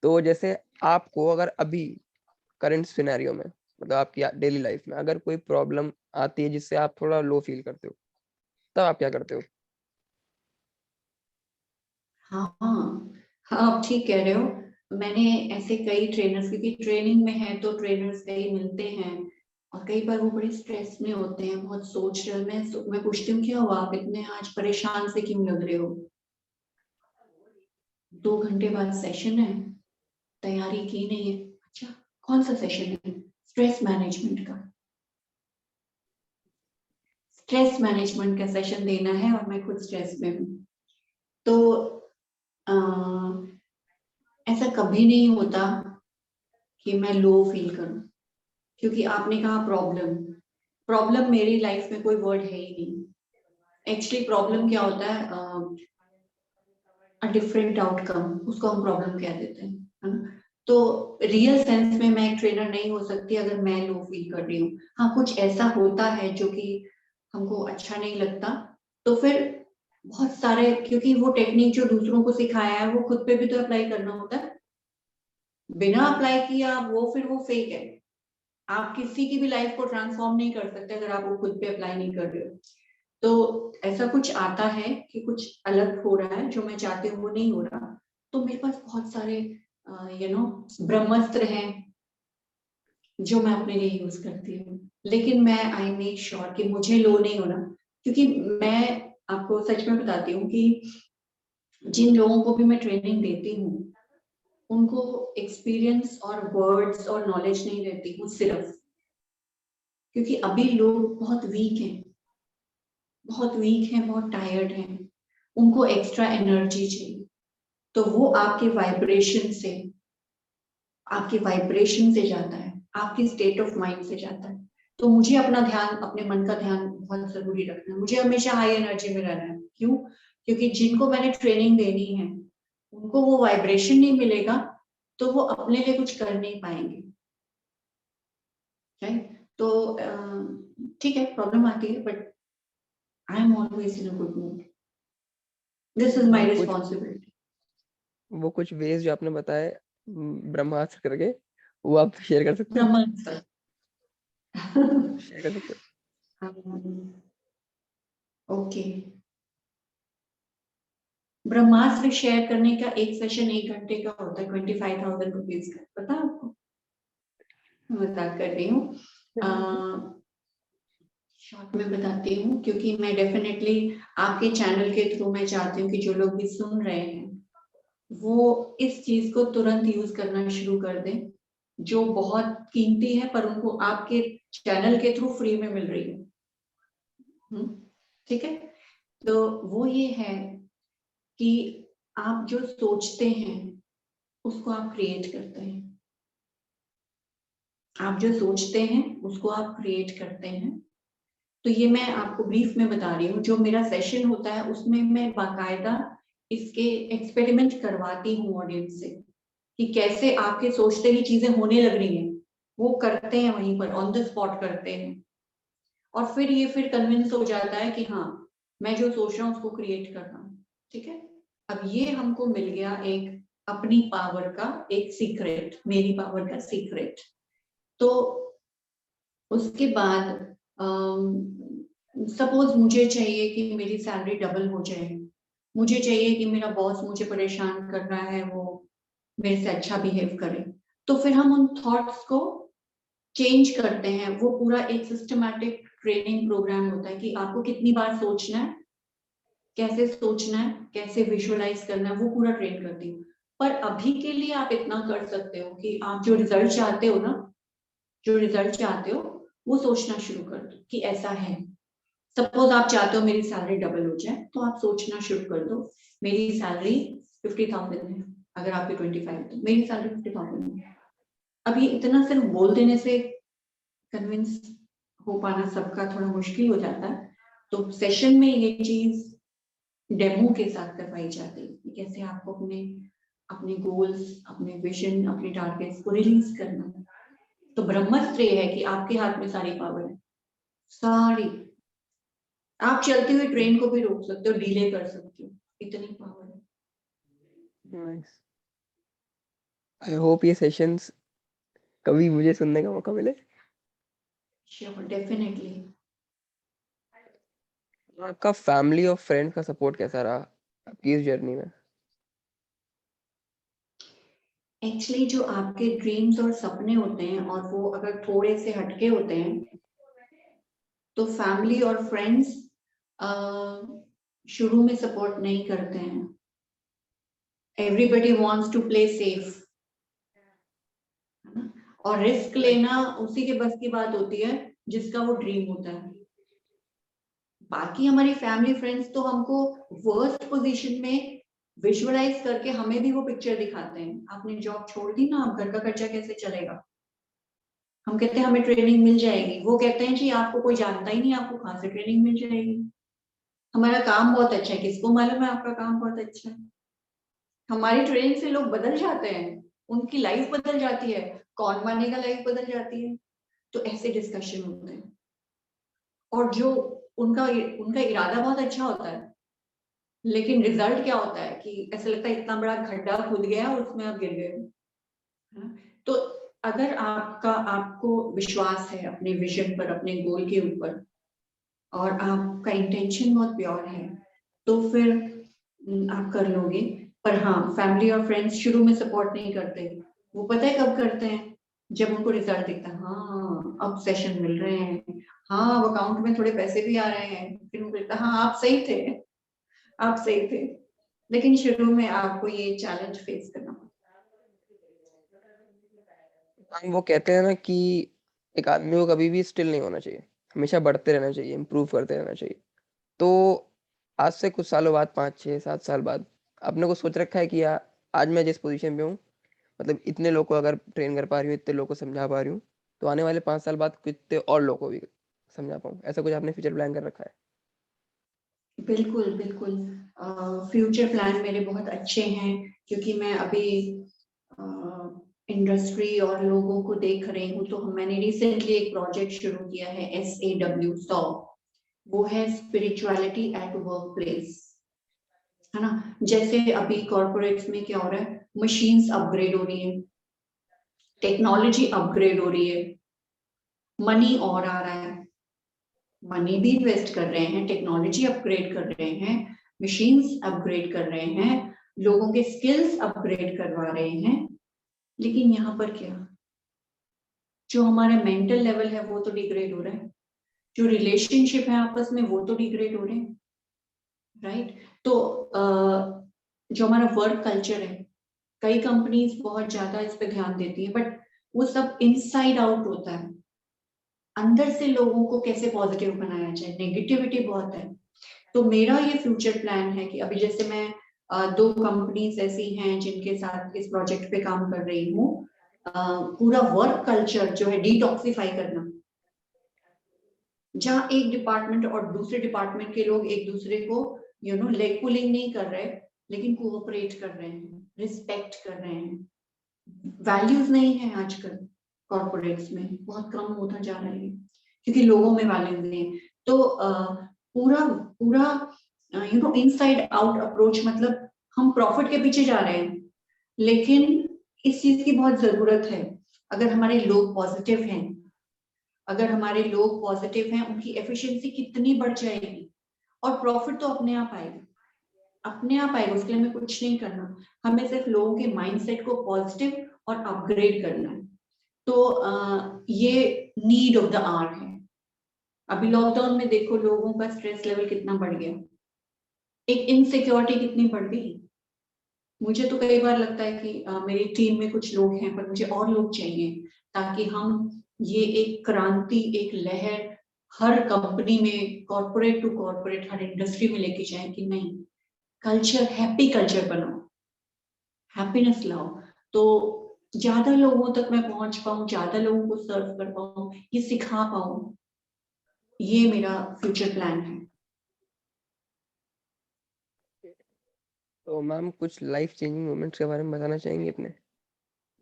तो जैसे आपको अगर अभी करंट सिनेरियो में, मतलब आपकी डेली लाइफ में अगर कोई प्रॉब्लम आती है जिससे आप थोड़ा लो फील करते हो, तब आप क्या करते हो? हाँ हाँ, आप ठीक कह रहे हो। मैंने ऐसे कई ट्रेनर्स, क्योंकि ट्रेनिंग में है तो ट्रेनर्स कई मिलते हैं, और कई बार वो बड़े स्ट्रेस में होते हैं, बहुत सोच रहे। मैं पूछती हूँ क्या हुआ, आप इतने आज परेशान से क्यों लग रहे हो? 2 घंटे बाद सेशन है, तैयारी की नहीं है। अच्छा, कौन सा सेशन है? स्ट्रेस मैनेजमेंट का। स्ट्रेस मैनेजमेंट का सेशन देना है और मैं खुद स्ट्रेस में हूँ। तो अ, ऐसा कभी नहीं होता कि मैं लो फील करूं, क्योंकि आपने कहा प्रॉब्लम। प्रॉब्लम मेरी लाइफ में कोई वर्ड है ही नहीं। एक्चुअली प्रॉब्लम क्या होता है? अ डिफरेंट आउटकम, उसको हम प्रॉब्लम कह देते हैं, है ना? तो रियल सेंस में मैं एक ट्रेनर नहीं हो सकती अगर मैं लो फील कर रही हूँ। हाँ, कुछ ऐसा होता है जो कि हमको अच्छा नहीं लगता, तो फिर बहुत सारे, क्योंकि वो टेक्निक जो दूसरों को सिखाया है वो खुद पे भी तो अप्लाई करना होता है। बिना अप्लाई किया वो फिर वो फेक है। आप किसी की भी लाइफ को ट्रांसफॉर्म नहीं कर सकते अगर आप वो खुद पे अप्लाई नहीं कर रहे हो। तो ऐसा कुछ आता है कि कुछ अलग हो रहा है, जो मैं चाहती हूँ वो नहीं हो रहा, तो मेरे पास बहुत सारे ब्रह्मास्त्र हैं जो मैं अपने लिए यूज करती हूँ। लेकिन मैं आई मेक श्योर कि मुझे लो नहीं होना, क्योंकि मैं आपको सच में बताती हूँ कि जिन लोगों को भी मैं ट्रेनिंग देती हूँ उनको एक्सपीरियंस और वर्ड्स और नॉलेज नहीं देती हूँ सिर्फ, क्योंकि अभी लोग बहुत वीक हैं, बहुत वीक हैं, बहुत टायर्ड हैं, उनको एक्स्ट्रा एनर्जी चाहिए। तो वो आपके वाइब्रेशन से जाता है, आपकी स्टेट ऑफ माइंड से जाता है। तो मुझे अपना ध्यान, अपने मन का ध्यान बहुत जरूरी रखना है। मुझे हमेशा हाई एनर्जी में रहना है। क्यों? क्योंकि जिनको मैंने ट्रेनिंग देनी है उनको वो वाइब्रेशन नहीं मिलेगा, तो वो अपने लिए कुछ कर नहीं पाएंगे। राइट? तो ठीक है, प्रॉब्लम आती है, but I am always in a good mood. This is वो माय कुछ रिस्पॉन्सिबिलिटी। वो कुछ वेज जो आपने बताए ब्रह्मास्त्र करके, वो आप शेयर कर सकते हो? ब्रह्मास्त्र। शेयर कर सकते ओके। ब्रह्मास्त्र शेयर करने का एक सेशन 1 घंटे का होता है, 25,000 रुपीज का, पता है आपको? मैं मजाक कर रही हूँ। हो? शॉर्ट में बताती हूँ, क्योंकि मैं डेफिनेटली आपके चैनल के थ्रू मैं चाहती हूँ कि जो लोग भी सुन रहे हैं वो इस चीज को तुरंत यूज करना शुरू कर दें, जो बहुत कीमती है पर उनको आपके चैनल के थ्रू फ्री में मिल रही है। ठीक है? तो वो ये है कि आप जो सोचते हैं उसको आप क्रिएट करते हैं। आप जो सोचते हैं उसको आप क्रिएट करते हैं। तो ये मैं आपको ब्रीफ में बता रही हूँ। जो मेरा सेशन होता है उसमें मैं बाकायदा इसके एक्सपेरिमेंट करवाती हूँ ऑडियंस से, कि कैसे आपके सोचते ही चीजें होने लग रही हैं। वो करते हैं, वहीं पर ऑन द स्पॉट करते हैं, और फिर कन्विंस हो जाता है कि हाँ, मैं जो सोच रहा हूँ उसको क्रिएट कर रहा हूँ। ठीक है? अब ये हमको मिल गया एक अपनी पावर का एक सीक्रेट, मेरी पावर का सीक्रेट। तो उसके बाद सपोज मुझे चाहिए कि मेरी सैलरी डबल हो जाए, मुझे चाहिए कि मेरा बॉस मुझे परेशान कर रहा है वो मेरे से अच्छा बिहेव करे, तो फिर हम उन थॉट्स को चेंज करते हैं। वो पूरा एक सिस्टमैटिक ट्रेनिंग प्रोग्राम होता है कि आपको कितनी बार सोचना है, कैसे सोचना है, कैसे विजुअलाइज करना है, वो पूरा ट्रेन करती हूँ। पर अभी के लिए आप इतना कर सकते हो कि आप जो रिजल्ट चाहते हो ना, जो रिजल्ट चाहते हो वो सोचना शुरू कर दो कि ऐसा है। सपोज आप चाहते हो मेरी सैलरी डबल हो जाए, तो आप सोचना शुरू कर दो मेरी सैलरी 50,000 है, अगर आपकी 25, तो मेरी सैलरी 50,000 है। अब ये इतना सिर्फ बोल देने से कन्विंस हो पाना सबका थोड़ा मुश्किल हो जाता है। तो सेशन में ये चीज डेमो के साथ करवाई जाती है कि कैसे आपको अपने अपने गोल्स, अपने विजन, अपने टारगेट्स को रिलीज करना है। तो ब्रह्मास्त्र ये है कि आपके हाथ में सारी पावर है, सारी। आप चलती हुई ट्रेन को भी रोक सकते हो, डिले कर सकते हो, इतनी पावर है। नाइस। आई होप ये सेशंस कभी मुझे सुनने का मौका मिले। Sure, definitely. आपका फैमिली और फ्रेंड्स का सपोर्ट कैसा रहा आपकी इस जर्नी में? एक्चुअली जो आपके ड्रीम्स और सपने होते हैं और वो अगर थोड़े से हटके होते हैं तो फैमिली और फ्रेंड्स शुरू में सपोर्ट नहीं करते हैं। Everybody wants to play safe, है ना? और रिस्क लेना उसी के बस की बात होती है जिसका वो ड्रीम होता है। बाकी हमारी फैमिली फ्रेंड्स तो हमको वर्स्ट पोजीशन में विजुअलाइज करके हमें भी वो पिक्चर दिखाते हैं। आपने जॉब छोड़ दी ना, अब घर का खर्चा कैसे चलेगा? हम कहते हैं हमें ट्रेनिंग मिल जाएगी, वो कहते हैं जी आपको कोई जानता ही नहीं, आपको कहाँ से ट्रेनिंग मिल जाएगी? हमारा काम बहुत अच्छा है, किसको मालूम है आपका काम बहुत अच्छा है? हमारी ट्रेनिंग से लोग बदल जाते हैं, उनकी लाइफ बदल जाती है, कौन मानेगा लाइफ बदल जाती है? तो ऐसे डिस्कशन होते हैं। और जो उनका उनका इरादा बहुत अच्छा होता है, लेकिन रिजल्ट क्या होता है कि ऐसा लगता है इतना बड़ा गड्ढा खुद गया और उसमें आप गिर गए। है ना? तो अगर आपको विश्वास है अपने विजन पर, अपने गोल के ऊपर, और आपका इंटेंशन बहुत प्योर है, तो फिर आप कर लोगे। पर हाँ, फैमिली और फ्रेंड्स शुरू में सपोर्ट नहीं करते। वो पता है कब करते हैं? जब उनको रिजल्ट दिखता है, हाँ अब सेशन मिल रहे हैं, हाँ अब अकाउंट में थोड़े पैसे भी आ रहे हैं, फिर उनको लगता है हाँ आप सही थे, आप सही थे। लेकिन शुरू में आपको ये चैलेंज फेस करना पड़ता वो कहते हैं ना कि एक आदमी को कभी भी स्टिल नहीं होना चाहिए, हमेशा बढ़ते रहना चाहिए, इम्प्रूव करते रहना चाहिए। तो आज से कुछ सालों बाद, 5 6 7 साल बाद, आपने को सोच रखा है कि यार आज मैं जिस पोजीशन पे हूँ, मतलब इतने लोग को अगर ट्रेन कर पा रही हूँ, इतने लोग को समझा पा रही हूँ, तो आने वाले 5 साल बाद कितने और लोग को भी समझा पाऊँ, ऐसा कुछ आपने फ्यूचर प्लान कर रखा है? है। बिल्कुल बिल्कुल। फ्यूचर प्लान मेरे बहुत अच्छे हैं, क्योंकि मैं अभी इंडस्ट्री और लोगों को देख रही हूँ। तो मैंने रिसेंटली एक प्रोजेक्ट शुरू किया है, SAW 100। वो है स्पिरिचुअलिटी एट वर्क प्लेस, है ना? जैसे अभी कॉर्पोरेट्स में क्या हो रहा है, मशीन्स अपग्रेड हो रही है, टेक्नोलॉजी अपग्रेड हो रही है, मनी और आ रहा है, मनी भी इन्वेस्ट कर रहे हैं, टेक्नोलॉजी अपग्रेड कर रहे हैं, मशीन्स अपग्रेड कर रहे हैं, लोगों के स्किल्स अपग्रेड करवा रहे हैं। लेकिन यहाँ पर क्या, जो हमारा मेंटल लेवल है वो तो डिग्रेड हो रहा है, जो रिलेशनशिप है आपस में वो तो डिग्रेड हो रहे हैं, राइट? तो जो हमारा वर्क कल्चर है, कई कंपनीज बहुत ज्यादा इस पे ध्यान देती है, बट वो सब इनसाइड आउट होता है। अंदर से लोगों को कैसे पॉजिटिव बनाया जाए, नेगेटिविटी बहुत है। तो मेरा ये फ्यूचर प्लान है कि अभी जैसे मैं 2 कंपनीज ऐसी हैं जिनके साथ इस प्रोजेक्ट पे काम कर रही हूँ। पूरा वर्क कल्चर जो है डिटॉक्सिफाई करना, जहाँ एक डिपार्टमेंट और दूसरे डिपार्टमेंट के लोग एक दूसरे को लेग पुलिंग नहीं कर रहे, लेकिन कोऑपरेट कर रहे हैं, रिस्पेक्ट कर रहे हैं। वैल्यूज नहीं है आजकल, कॉर्पोरेट्स में बहुत कम होता जा रहा है, क्योंकि लोगों में वैल्यूज नहीं है। तो पूरा पूरा इनसाइड आउट अप्रोच, मतलब हम प्रॉफिट के पीछे जा रहे हैं, लेकिन इस चीज की बहुत जरूरत है। अगर हमारे लोग पॉजिटिव हैं, अगर हमारे लोग पॉजिटिव हैं, उनकी एफिशिएंसी कितनी बढ़ जाएगी, और प्रॉफिट तो अपने आप आएगा, अपने आप आएगा। उसके लिए हमें कुछ नहीं करना, हमें सिर्फ लोगों के माइंडसेट को पॉजिटिव और अपग्रेड करना है। तो ये नीड ऑफ द आवर है। अभी लॉकडाउन में देखो लोगों का स्ट्रेस लेवल कितना बढ़ गया, एक इनसिक्योरिटी कितनी बढ़ गई। मुझे तो कई बार लगता है कि मेरी टीम में कुछ लोग हैं, पर मुझे और लोग चाहिए, ताकि हम ये एक क्रांति, एक लहर हर कंपनी में, कॉर्पोरेट टू कॉर्पोरेट, हर इंडस्ट्री में लेके जाए कि नहीं, कल्चर, हैप्पी कल्चर बनाओ, हैप्पीनेस लाओ। तो ज्यादा लोगों तक मैं पहुंच पाऊं, ज्यादा लोगों को सर्व कर पाऊं, ये सिखा पाऊं, ये मेरा फ्यूचर प्लान है। तो मैम कुछ लाइफ चेंजिंग मोमेंट्स के बारे में बताना चाहेंगे अपने,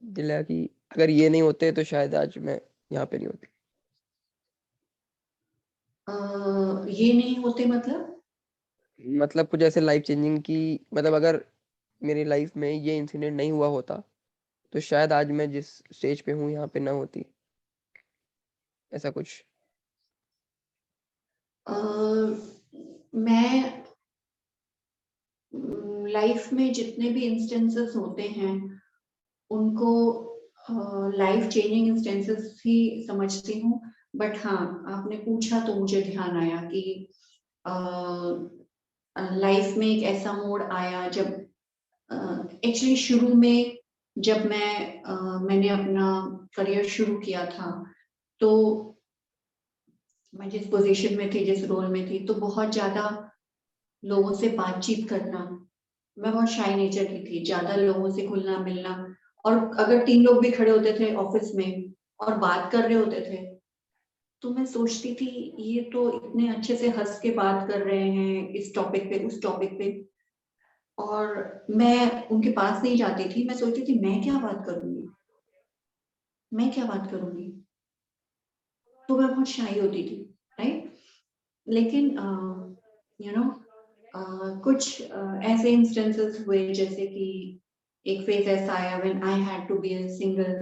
जिला कि अगर ये नहीं होते तो शायद आज मैं यहाँ पे नहीं होती। ये नहीं होते मतलब कुछ ऐसे लाइफ चेंजिंग की, मतलब अगर मेरी लाइफ में ये इंसिडेंट नहीं हुआ होता तो शायद आज मैं जिस स्टेज पे हूँ यहाँ पे ना होती, ऐसा कुछ। मैं लाइफ में जितने भी इंस्टेंसेस होते हैं उनको लाइफ चेंजिंग इंस्टेंसेस ही समझती हूँ। बट हाँ, आपने पूछा तो मुझे ध्यान आया कि लाइफ में एक ऐसा मोड़ आया जब एक्चुअली शुरू में जब मैंने अपना करियर शुरू किया था, तो मैं जिस पोजीशन में थी, जिस रोल में थी, तो बहुत ज्यादा लोगों से बातचीत करना, मैं बहुत शाई नेचर की थी, ज्यादा लोगों से घुलना मिलना। और अगर 3 लोग भी खड़े होते थे ऑफिस में और बात कर रहे होते थे, तो मैं सोचती थी ये तो इतने अच्छे से हंस के बात कर रहे हैं इस टॉपिक पे उस टॉपिक पे, और मैं उनके पास नहीं जाती थी। मैं सोचती थी मैं क्या बात करूंगी, मैं क्या बात करूंगी, तो मैं बहुत शाई होती थी, राइट। लेकिन यू नो कुछ ऐसे इंस्टेंसेस हुए, जैसे कि एक फेज ऐसा आया when I had to be a single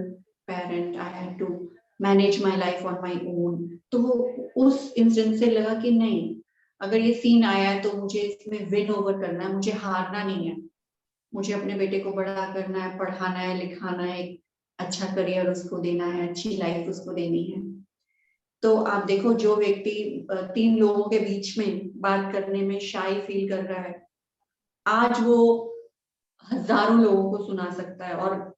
parent, I had to manage my life on my own. तो उस इंस्टेंस से लगा कि नहीं, अगर ये सीन आया है तो मुझे इसमें विन ओवर करना है, मुझे हारना नहीं है। मुझे अपने बेटे को बड़ा करना है, पढ़ाना है, लिखाना है, एक अच्छा करियर उसको देना है, अच्छी लाइफ उसको देनी है। तो आप देखो, जो व्यक्ति 3 लोगों के बीच में बात करने में शाई फील कर रहा है, आज वो हजारों लोगों को सुना सकता है। और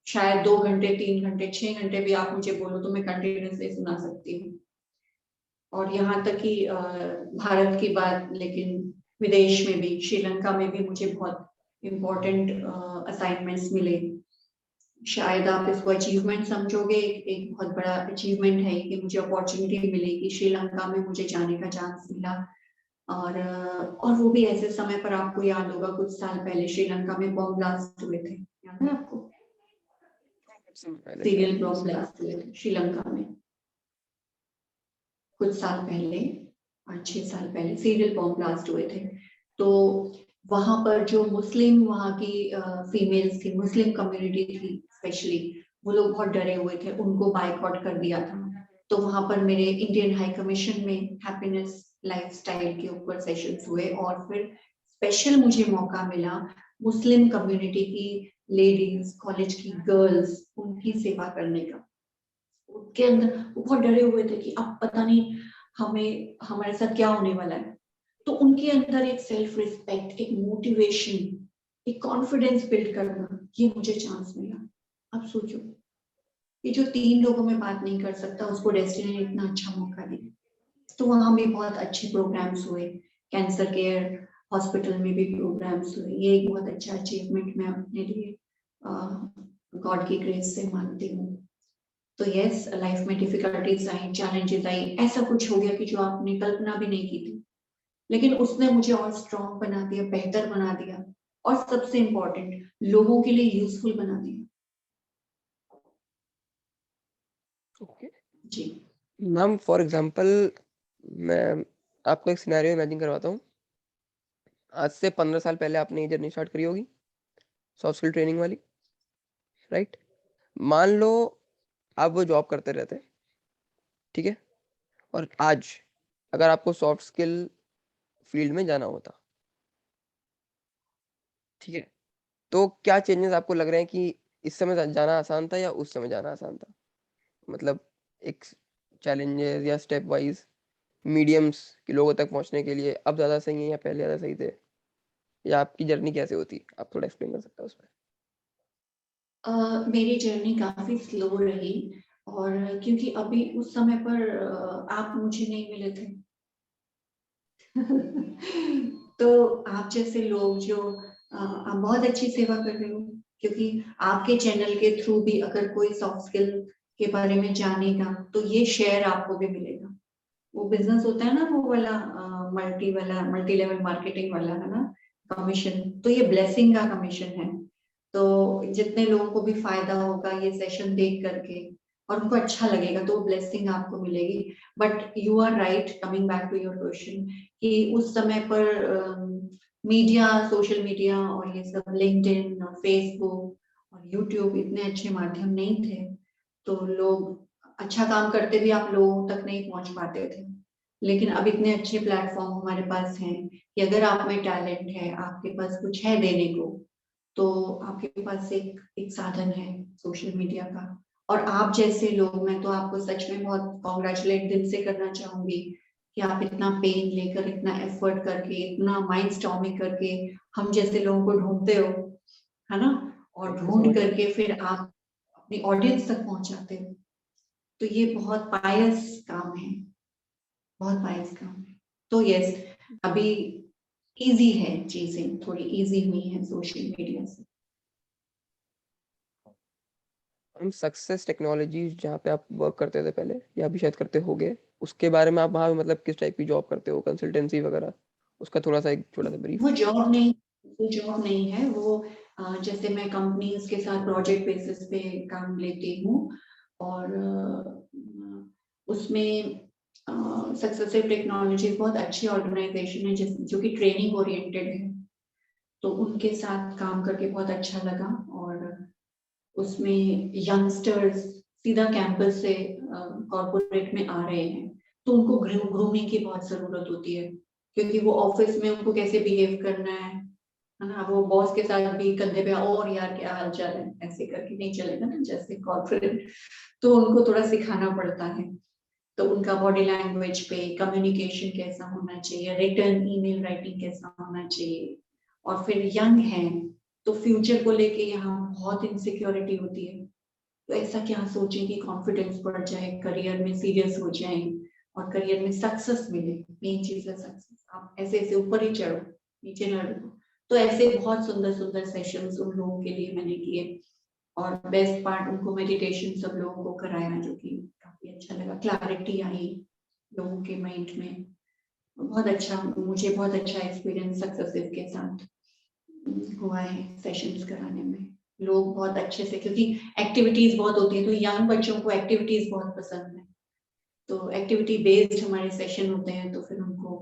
शायद 2 घंटे, 3 घंटे, 6 घंटे भी आप मुझे बोलो तो मैं कंटिन्यूसली सुना सकती हूँ। और यहाँ तक कि भारत की बात, लेकिन विदेश में भी, श्रीलंका में भी मुझे बहुत इम्पोर्टेंट असाइनमेंट्स मिले। शायद आप इसको अचीवमेंट समझोगे, एक बहुत बड़ा अचीवमेंट है कि मुझे अपॉर्चुनिटी मिली कि श्रीलंका में मुझे जाने का चांस मिला। और वो भी ऐसे समय पर, आपको याद होगा कुछ साल पहले श्रीलंका में बॉम्ब ब्लास्ट हुए थे, याद है आपको? पहले शायद। सीरियल बॉम्ब ब्लास्ट हुए थे श्रीलंका में कुछ साल पहले, 5-6 साल पहले सीरियल बॉम्ब ब्लास्ट हुए थे। तो वहां पर जो मुस्लिम, वहां की फीमेल्स थी, मुस्लिम कम्युनिटी थी स्पेशली, वो लोग बहुत डरे हुए थे, उनको बाइकआउट कर दिया था। तो वहां पर मेरे इंडियन हाई कमीशन में हैप्पीनेस लाइफस्टाइल के ऊपर सेशंस हुए, और फिर स्पेशल मुझे मौका मिला मुस्लिम कम्युनिटी की लेडीज, कॉलेज की गर्ल्स, उनकी सेवा करने का। उनके अंदर वो बहुत डरे हुए थे कि अब पता नहीं हमें, हमारे साथ क्या होने वाला है। तो उनके अंदर एक सेल्फ रिस्पेक्ट, एक मोटिवेशन, एक कॉन्फिडेंस बिल्ड करना, ये मुझे चांस मिला। अब सोचो, ये जो 3 लोगों में बात नहीं कर सकता, उसको डेस्टिनी ने इतना अच्छा मौका दिया। तो वहां भी बहुत अच्छे प्रोग्राम्स हुए, कैंसर केयर हॉस्पिटल में भी प्रोग्राम्स हुए। ये एक बहुत अच्छा अचीवमेंट मैं अपने लिए गॉड की ग्रेस से मानती हूँ। तो यस, लाइफ में डिफिकल्टीज आई, चैलेंजेस आई, ऐसा कुछ हो गया कि जो आपने कल्पना भी नहीं की थी, लेकिन उसने मुझे और स्ट्रॉन्ग बना दिया, बेहतर बना दिया, और सबसे इम्पोर्टेंट, लोगों के लिए यूजफुल बना दिया। ओके जी। मैम, फॉर एग्जांपल मैं आपको एक सिनेरियो इमेजिन करवाता हूँ। आज से 15 साल पहले आपने ये जर्नी स्टार्ट करी होगी सॉफ्ट स्किल ट्रेनिंग वाली, राइट। मान लो आप वो जॉब करते रहते, ठीक है, और आज अगर आपको सॉफ्ट स्किल फील्ड में जाना होता, ठीक है, तो क्या चेंजेस आपको लग रहे हैं कि इस समय जाना आसान था या उस समय जाना आसान था? मतलब एक चैलेंजेस या स्टेप वाइज मीडियम्स कि लोगों तक पहुंचने के लिए अब ज़्यादा सही है या पहले ज़्यादा सही थे, या आपकी जर्नी कैसे होती, आप थोड़ा एक्सप्लेन कर सकते हो उसमें? मेरी जर्नी काफी स्लो रही, और क्योंकि अभी उस समय पर आप मुझे नहीं मिले थे। तो आप जैसे लोग जो आप बहुत अच्छी सेवा कर रहे हो, क्योंकि आपके चैनल के थ्रू भी अगर कोई सॉफ्ट स्किल के बारे में जानेगा तो ये शेयर आपको भी मिलेगा। वो बिजनेस होता है ना, वो वाला मल्टी लेवल मार्केटिंग वाला, है ना, कमीशन। तो ये ब्लेसिंग का कमीशन है। तो जितने लोगों को भी फायदा होगा ये सेशन देख करके, और उनको अच्छा लगेगा तो ब्लेसिंग आपको मिलेगी। But you are right, coming back to your question, कि उस समय पर मीडिया, सोशल मीडिया और ये सब लिंक्डइन और फेसबुक और यूट्यूब इतने अच्छे माध्यम नहीं थे, तो लोग अच्छा काम करते भी आप लोगों तक नहीं पहुंच पाते थे। लेकिन अब इतने अच्छे प्लेटफॉर्म हमारे पास हैं कि अगर आप में टैलेंट है, आपके पास कुछ है देने को, तो आपके पास एक साधन है सोशल मीडिया का। और आप जैसे लोग, मैं तो आपको सच में बहुत कॉन्ग्रेचुलेट दिल से करना चाहूंगी कि आप इतना पेन लेकर, इतना एफर्ट करके, इतना माइंड स्टॉर्मिंग करके हम जैसे लोगों को ढूंढते हो, है ना, और थैंक यू सो ढूंढ मच। करके फिर आप अपनी ऑडियंस तक पहुंचाते हो। तो ये बहुत पायस काम है, बहुत पायस काम है। तो यस, अभी इजी है, चीजें थोड़ी इजी हुई हैं सोशल मीडिया से। हम सक्सेस टेक्नोलॉजी जहाँ पे आप वर्क करते थे पहले या अभी शायद करते होगे, उसके बारे में आप वहाँ मतलब किस टाइप की जॉब करते हो, कंसल्टेंसी वगैरह, उसका थोड़ा सा एक छोटा सा ब्रीफ। वो जॉब नहीं, वो जॉब नहीं है वो। जैसे मैं कंपनीज के साथ प्रोजेक्ट बेसिस पे काम लेती हूँ, और उसमें सक्सेसिव टेक्नोलॉजी बहुत अच्छी ऑर्गेनाइजेशन है जो कि ट्रेनिंग ओरिएंटेड है, तो उनके साथ काम करके बहुत अच्छा लगा। और उसमें यंगस्टर्स सीधा कैंपस से कॉर्पोरेट में आ रहे हैं, तो उनको ग्रूमिंग की बहुत जरूरत होती है, क्योंकि वो ऑफिस में उनको कैसे बिहेव करना है ना, वो बॉस के साथ भी कंधे पे और यार क्या हाल चाल है ऐसे करके नहीं चलेगा ना, जैसे कॉर्पोरेट। तो उनको थोड़ा सिखाना पड़ता है, तो उनका बॉडी लैंग्वेज पे कम्युनिकेशन कैसा होना चाहिए, रिटर्न ईमेल राइटिंग कैसा होना चाहिए। और फिर यंग है, तो फ्यूचर को लेके यहाँ बहुत इनसिक्योरिटी होती है, तो ऐसा क्या सोचें कि कॉन्फिडेंस बढ़ जाए, करियर में सीरियस हो जाए और करियर में सक्सेस मिले। मेन चीज है सक्सेस, आप ऐसे ऐसे ऊपर ही चढ़ो, नीचे न रुको। तो ऐसे बहुत सुंदर सुंदर सेशंस उन लोगों के लिए मैंने किए, और बेस्ट पार्ट उनको मेडिटेशन सब लोगों को कराया, जो कि काफी अच्छा लगा, क्लैरिटी आई लोगों के माइंड में। बहुत अच्छा, मुझे बहुत अच्छा एक्सपीरियंस सक्सेसिव के साथ हुआ है सेशंस कराने में। लोग बहुत अच्छे से, क्योंकि एक्टिविटीज बहुत होती है, तो यंग बच्चों को एक्टिविटीज बहुत पसंद है, तो एक्टिविटी बेस्ड हमारे सेशन होते हैं, तो फिर उनको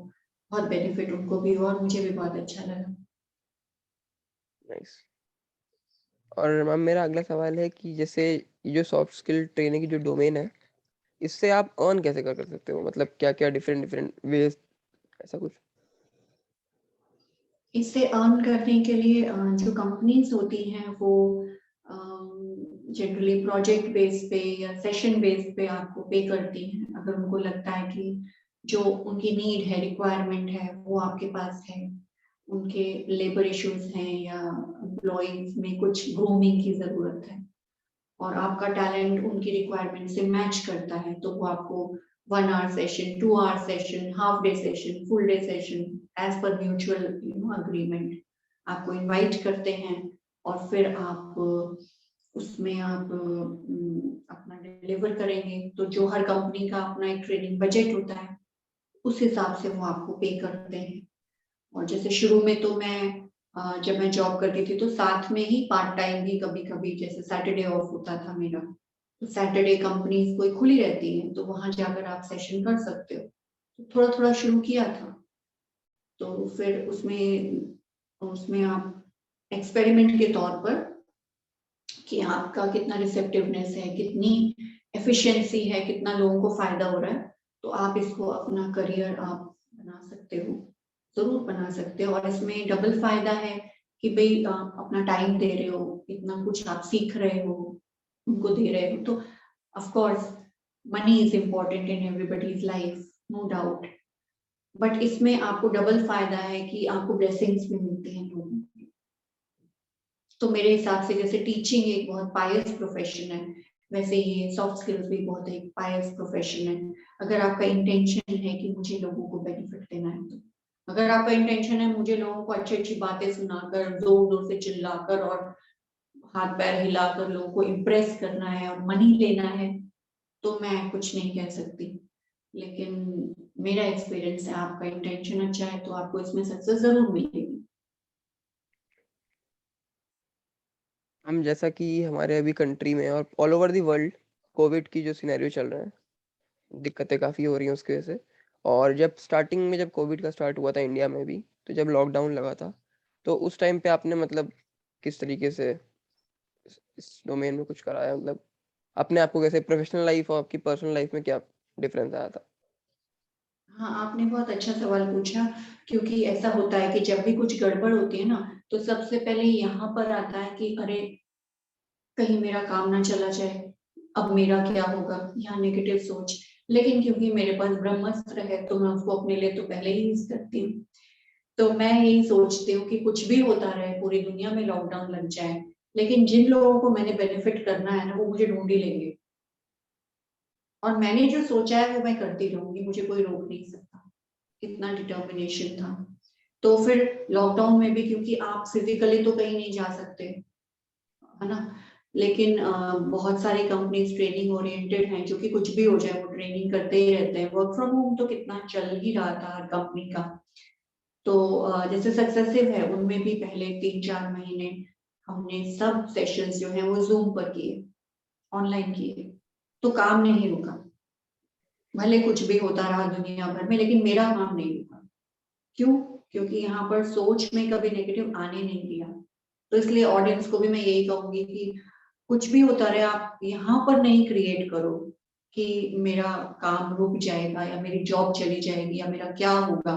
बहुत बेनिफिट उनको भी हुआ और मुझे भी बहुत अच्छा लगा। नाइस। और मैम मेरा अगला सवाल है कि जैसे ये जो सॉफ्ट स्किल ट्रेनिंग की जो डोमेन है, इससे आप अर्न कैसे कर सकते हो, मतलब क्या क्या डिफरेंट डिफरेंट वेज, ऐसा कुछ। इससे अर्न करने के लिए जो कंपनीज होती हैं वो जनरली प्रोजेक्ट बेस पे या सेशन बेस पे आपको पे करती हैं, अगर उनको लगता है कि जो उनकी नीड है, रिक्वायरमेंट है, वो आपके पास है, उनके लेबर इश्यूज हैं या एम्प्लॉइज में कुछ ग्रूमिंग की जरूरत है, और आपका टैलेंट उनकी रिक्वायरमेंट से मैच करता है, तो वो आपको 1 hour session, 2 hour session, half day session, full day session, as per mutual agreement आपको इनवाइट करते हैं। और फिर आप उसमें आप अपना डिलीवर करेंगे, तो जो हर कंपनी का अपना एक ट्रेनिंग बजट होता है, उस हिसाब से वो आपको पे करते हैं। और जैसे शुरू में तो मैं जब मैं जॉब करती थी, तो साथ में ही पार्ट टाइम भी कभी कभी, जैसे सैटरडे ऑफ होता था मेरा, तो सैटरडे कंपनीज कोई खुली रहती है, तो वहां जाकर आप सेशन कर सकते हो। तो थोड़ा थोड़ा शुरू किया था, तो फिर उसमें उसमें आप एक्सपेरिमेंट के तौर पर, कि आपका कितना रिसेप्टिवनेस है, कितनी एफिशिएंसी है, कितना लोगों को फायदा हो रहा है, तो आप इसको अपना करियर आप बना सकते हो, जरूर बना सकते हो। और इसमें डबल फायदा है कि भाई आप अपना टाइम दे रहे हो, इतना कुछ आप सीख रहे हो, उनको दे रहे हो, तो of course money is important in everybody's life, no doubt. But इसमें आपको डबल फायदा है कि आपको ब्लेसिंग्स भी मिलती हैं लोगों की। तो मेरे हिसाब से जैसे टीचिंग एक बहुत पायस प्रोफेशन है, वैसे ये सॉफ्ट स्किल्स भी बहुत एक पायस प्रोफेशन है, अगर आपका इंटेंशन है कि मुझे लोगों को बेनिफिट देना है तो। अगर आपका इंटेंशन है मुझे लोगों को अच्छी अच्छी बातें सुनाकर, जोर जोर से चिल्लाकर और हाथ पैर हिलाकर लोगों को इम्प्रेस करना है और मनी लेना है, तो मैं कुछ नहीं कह सकती। लेकिन मेरा एक्सपीरियंस है, आपका इंटेंशन अच्छा है तो आपको इसमें सक्सेस जरूर मिलेगी। हम जैसा कि हमारे अभी कंट्री में और all over the world Covid की जो सिनेरियो चल रहा है, दिक्कतें काफ़ी हो रही हैं उसकी वजह से। और जब स्टार्टिंग में जब कोविड का स्टार्ट हुआ था इंडिया में भी, तो जब लॉकडाउन लगा था, तो उस टाइम पे आपने मतलब किस तरीके से इस डोमेन में कुछ करा है? मतलब अपने आप को कैसे प्रोफेशनल लाइफ और आपकी पर्सनल लाइफ में क्या डिफरेंस आया था? हाँ, आपने बहुत अच्छा सवाल पूछा, क्योंकि ऐसा होता है कि जब भी कुछ गड़बड़ होती है ना, तो सबसे पहले यहाँ पर आता है कि अरे, कहीं मेरा काम ना चला जाए, अब मेरा क्या होगा, यहाँ नेगेटिव सोच। लेकिन क्योंकि मेरे पास ब्रह्मास्त्र है, तो मैं उसको अपने लिए तो पहले ही यूज करती हूँ। तो मैं यही सोचती हूँ कि कुछ भी होता रहे, पूरी दुनिया में लॉकडाउन लग जाए, लेकिन जिन लोगों को मैंने बेनिफिट करना है ना, वो मुझे ढूंढ ही लेंगे। और मैंने जो सोचा है वो मैं करती रहूंगी, मुझे कोई रोक नहीं सकता। इतना डिटर्मिनेशन था। तो फिर लॉकडाउन में भी, क्योंकि आप फिजिकली तो कहीं नहीं जा सकते, है ना, लेकिन बहुत सारी कंपनीज ट्रेनिंग ओरिएंटेड हैं, जो कि कुछ भी हो जाए वो ट्रेनिंग करते ही रहते हैं। वर्क फ्रॉम होम तो कितना चल ही रहा था हर कंपनी का। तो जैसे सक्सेसिव है, उनमें भी पहले 3-4 महीने हमने सब सेशंस जो है वो जूम पर किए, ऑनलाइन किए। तो काम नहीं रुका, भले कुछ भी होता रहा दुनिया भर में, लेकिन मेरा काम नहीं रुका। क्यों? क्योंकि यहाँ पर सोच में कभी नेगेटिव आने नहीं दिया। तो इसलिए ऑडियंस को भी मैं यही कहूंगी कि कुछ भी होता रहे, आप यहाँ पर नहीं क्रिएट करो कि मेरा काम रुक जाएगा या मेरी जॉब चली जाएगी या मेरा क्या होगा।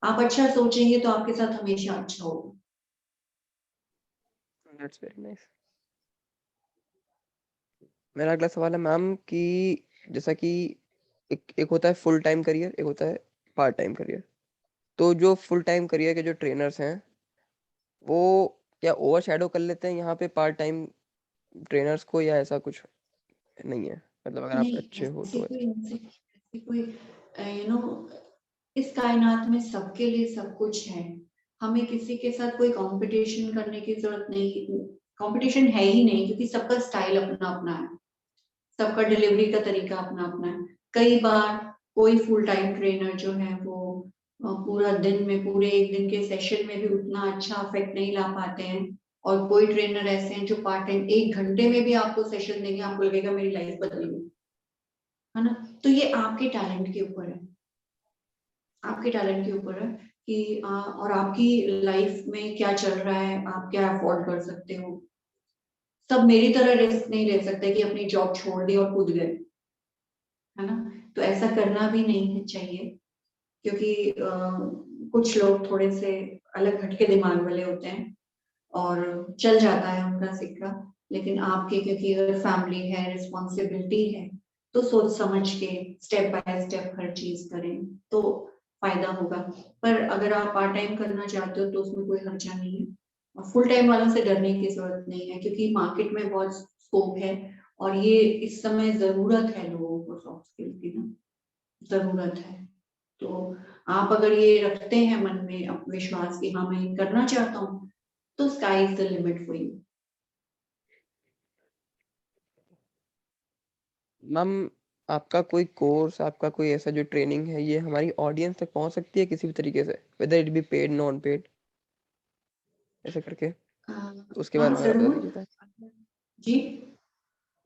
आप अच्छा सोचेंगे तो आपके साथ हमेशा अच्छा होगा। That's very nice. मेरा अगला सवाल है मैम कि जैसा कि एक एक होता है फुल टाइम करियर, एक होता है पार्ट टाइम करियर। तो जो फुल टाइम करियर के जो ट्रेनर्स हैं, वो क्या ओवरशैडो कर लेते हैं यहाँ पे पार्ट टाइम ट्रेनर्स को, या ऐसा कुछ नहीं है? मतलब अगर आप नहीं, अच्छे हो ऐसी तो कोई ऐसी कोई इस कायनात में सबके लिए सब कुछ है। हमें किसी के साथ कोई कंपटीशन करने की जरूरत नहीं, कंपटीशन है ही नहीं, क्योंकि सबका स्टाइल अपना अपना है, सबका डिलीवरी का तरीका अपना अपना है। कई बार कोई फुल टाइम ट्रेनर जो है वो पूरा दिन में, पूरे एक दिन के सेशन में भी उतना अच्छा इफेक्ट नहीं ला पाते हैं। और कोई ट्रेनर ऐसे हैं जो पार्ट टाइम 1 घंटे में भी आपको सेशन देंगे, आपको लगेगा मेरी लाइफ बदल गई, है ना। तो ये आपके टैलेंट के ऊपर है, आपके टैलेंट के ऊपर है कि और आपकी लाइफ में क्या चल रहा है, आप क्या अफोर्ड कर सकते हो। सब मेरी तरह रिस्क नहीं ले सकते कि अपनी जॉब छोड़ दी और कूद गए, है ना। तो ऐसा करना भी नहीं है चाहिए, क्योंकि कुछ लोग थोड़े से अलग हटके दिमाग वाले होते हैं और चल जाता है उनका सिक्का। लेकिन आपके, क्योंकि अगर फैमिली है, रिस्पॉन्सिबिलिटी है, तो सोच समझ के स्टेप बाय स्टेप हर चीज करें तो फायदा होगा। पर अगर आप पार्ट टाइम करना चाहते हो तो उसमें कोई खर्चा नहीं है, और फुल टाइम वालों से डरने की जरूरत नहीं है, क्योंकि मार्केट में बहुत स्कोप है। और ये इस समय जरूरत है लोगों को सॉफ्ट स्किल की ना, जरूरत है। तो आप अगर ये रखते हैं मन में विश्वास कि हाँ मैं ये करना चाहता हूँ, तो sky is the limit for you. Ma'am, आपका कोई कोर्स, आपका कोई ऐसा जो ट्रेनिंग है, ये हमारी ऑडियंस तक पहुंच सकती है किसी भी तरीके से, whether it be paid non paid, ऐसे करके? तो उसके हाँ बारे में अगर बता जरूर दीजिए तो। जी।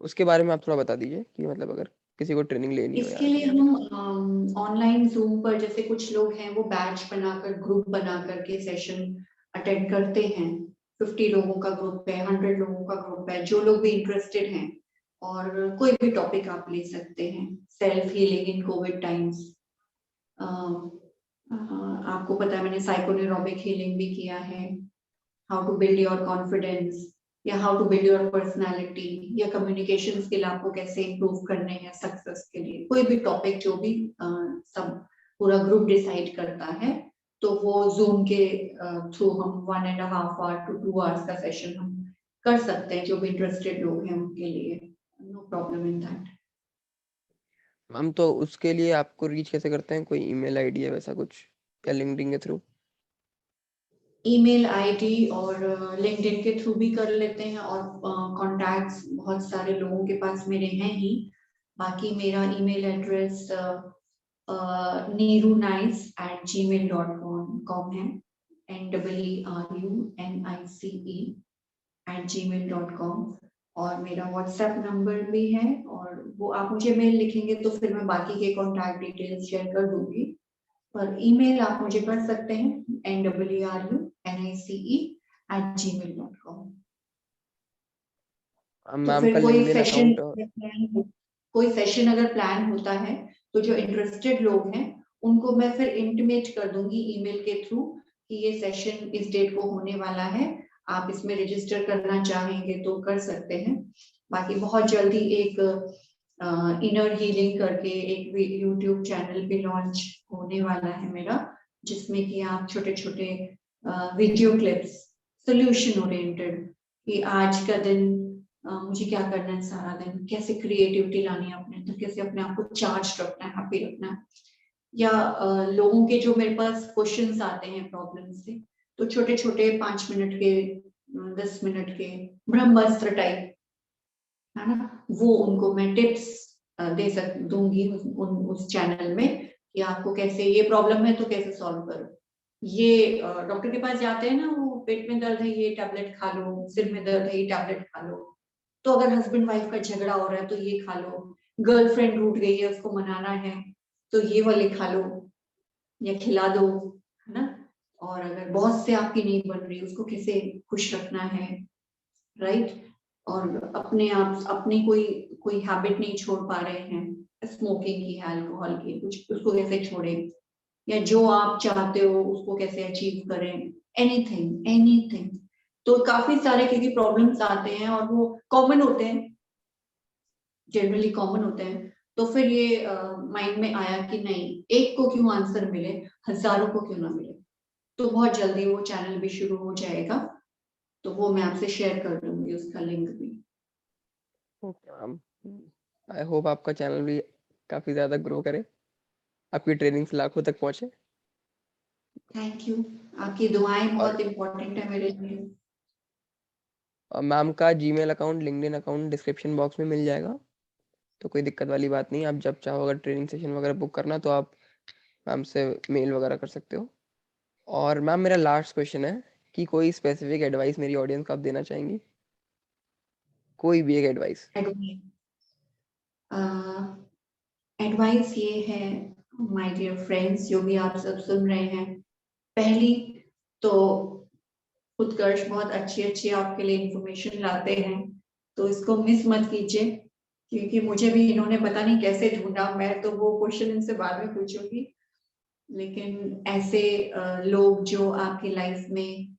उसके बारे में आप थोड़ा बता दीजिए कि मतलब अगर किसी को ट्रेनिंग लेनी हो या इसके लिए कुछ। हम ऑनलाइन जूम पर, जैसे कुछ लोग हैं वो बैच बनाकर, ग्रुप बना करके सेशन अटेंड करते हैं। 50 लोगों का ग्रुप है, 100 लोगों का ग्रुप है, जो लोग भी इंटरेस्टेड हैं। और कोई भी टॉपिक आप ले सकते हैं, self healing in covid times. आपको पता है मैंने साइकोन्यूरोबिक हीलिंग भी किया है, how to build your confidence, या how to build your personality, या कम्युनिकेशन स्किल आपको कैसे इंप्रूव करने हैं सक्सेस के लिए। कोई भी टॉपिक जो भी सब पूरा ग्रुप डिसाइड करता है, तो वो जूम के थ्रू हम 1.5 आवर to 2 आवर्स का सेशन हम कर सकते हैं, जो भी इंटरेस्टेड लोग हैं उनके लिए। No problem in that. Ma'am, तो उसके लिए आपको रीच कैसे करते हैं? कोई ईमेल आईडी है वैसा कुछ, या लिंक्डइन के थ्रू? ईमेल आईडी और लिंक्डइन के थ्रू भी कर लेते हैं, और कॉन्टैक्ट्स बहुत सारे लोगों के पास मेरे हैं ही। बाकी मेरा ईमेल एड्रेस neerunice@gmail.com है, NEERUNICE@gmail.com। और मेरा व्हाट्सएप नंबर भी है, और वो आप मुझे मेल लिखेंगे तो फिर मैं बाकी के कॉन्टैक्ट डिटेल्स शेयर कर दूंगी। पर ईमेल आप मुझे कर सकते हैं nwrunice@gmail.com। तो मैम का फिर लिंक्डइन अकाउंट कोई सेशन अगर प्लान होता है तो जो इंटरेस्टेड लोग हैं उनको मैं फिर इंटीमेट कर दूंगी ईमेल के थ्रू कि ये सेशन इस डेट को होने वाला है, आप इसमें रजिस्टर करना चाहेंगे तो कर सकते हैं। बाकी बहुत जल्दी एक इनर हीलिंग करके एक यूट्यूब चैनल भी लॉन्च होने वाला है मेरा, जिसमें कि आप छोटे छोटे वीडियो क्लिप्स सोल्यूशन ओरिएंटेड कि आज का दिन मुझे क्या करना है, सारा दिन कैसे क्रिएटिविटी लानी है अपने अंदर, कैसे अपने आप को चार्ज रखना है, हैप्पी रखना है, या लोगों के जो मेरे पास क्वेश्चंस आते हैं प्रॉब्लम से, तो छोटे छोटे 5 मिनट के 10 मिनट के ब्रह्मास्त्र टाइप है ना, वो उनको मैं टिप्स दे दूंगी उस चैनल में कि आपको कैसे ये प्रॉब्लम है तो कैसे सॉल्व करो। ये डॉक्टर के पास जाते हैं ना, वो पेट में दर्द है ये टैबलेट खा लो, सिर में दर्द है ये टैबलेट खा लो, तो अगर हस्बैंड वाइफ का झगड़ा हो रहा है तो ये खा लो, गर्लफ्रेंड रूठ गई है उसको मनाना है तो ये वाले खा लो या खिला दो, है ना। और अगर बॉस से आपकी नहीं बन रही उसको कैसे खुश रखना है, राइट। और अपने आप अपनी कोई कोई हैबिट नहीं छोड़ पा रहे हैं, स्मोकिंग की है, अल्कोहल की, कुछ उसको कैसे छोड़े, या जो आप चाहते हो उसको कैसे अचीव करें, एनीथिंग एनीथिंग। तो काफी सारे क्योंकि प्रॉब्लम्स आते हैं और वो कॉमन होते हैं, जनरली कॉमन होते हैं, तो फिर ये माइंड में आया कि नहीं, एक को क्यों आंसर मिले, हजारों को क्यों ना मिले। तो बहुत जल्दी वो चैनल भी शुरू हो जाएगा, तो वो मैं आपसे शेयर कर दूंगी उसका लिंक भी। ओके मैम, आई होप आपका चैनल भी काफी ज्यादा ग्रो करे, आपकी ट्रेनिंग्स लाखों तक पहुंचे। थैंक यू, आपकी दुआएं और बहुत इंपॉर्टेंट है मेरे लिए। मैम का Gmail account LinkedIn account description box में मिल जाएगा, तो कोई दिक्कत वाली बात नहीं। आप जब चाहो अगर ट्रेनिंग सेशन वगैरह बुक करना तो आप मैम से मेल वगैरह कर सकते हो। और मैम मेरा लास्ट क्वेश्चन है कि कोई स्पेसिफिक एडवाइस मेरी ऑडियंस को आप देना चाहेंगी, कोई भी एक एडवाइस। एडवाइस ये है माय डियर फ्रेंड्स, जो भी आप सब सुन रहे हैं, पहली तो उत्कर्ष बहुत अच्छी अच्छी आपके लिए इंफॉर्मेशन लाते हैं, तो इसको मिस मत कीजिए, क्योंकि मुझे भी इन्होंने पता नहीं कैसे ढूंढा, मैं तो वो क्वेश्चन इनसे बाद में पूछूंगी। लेकिन ऐसे लोग जो आपकी लाइफ में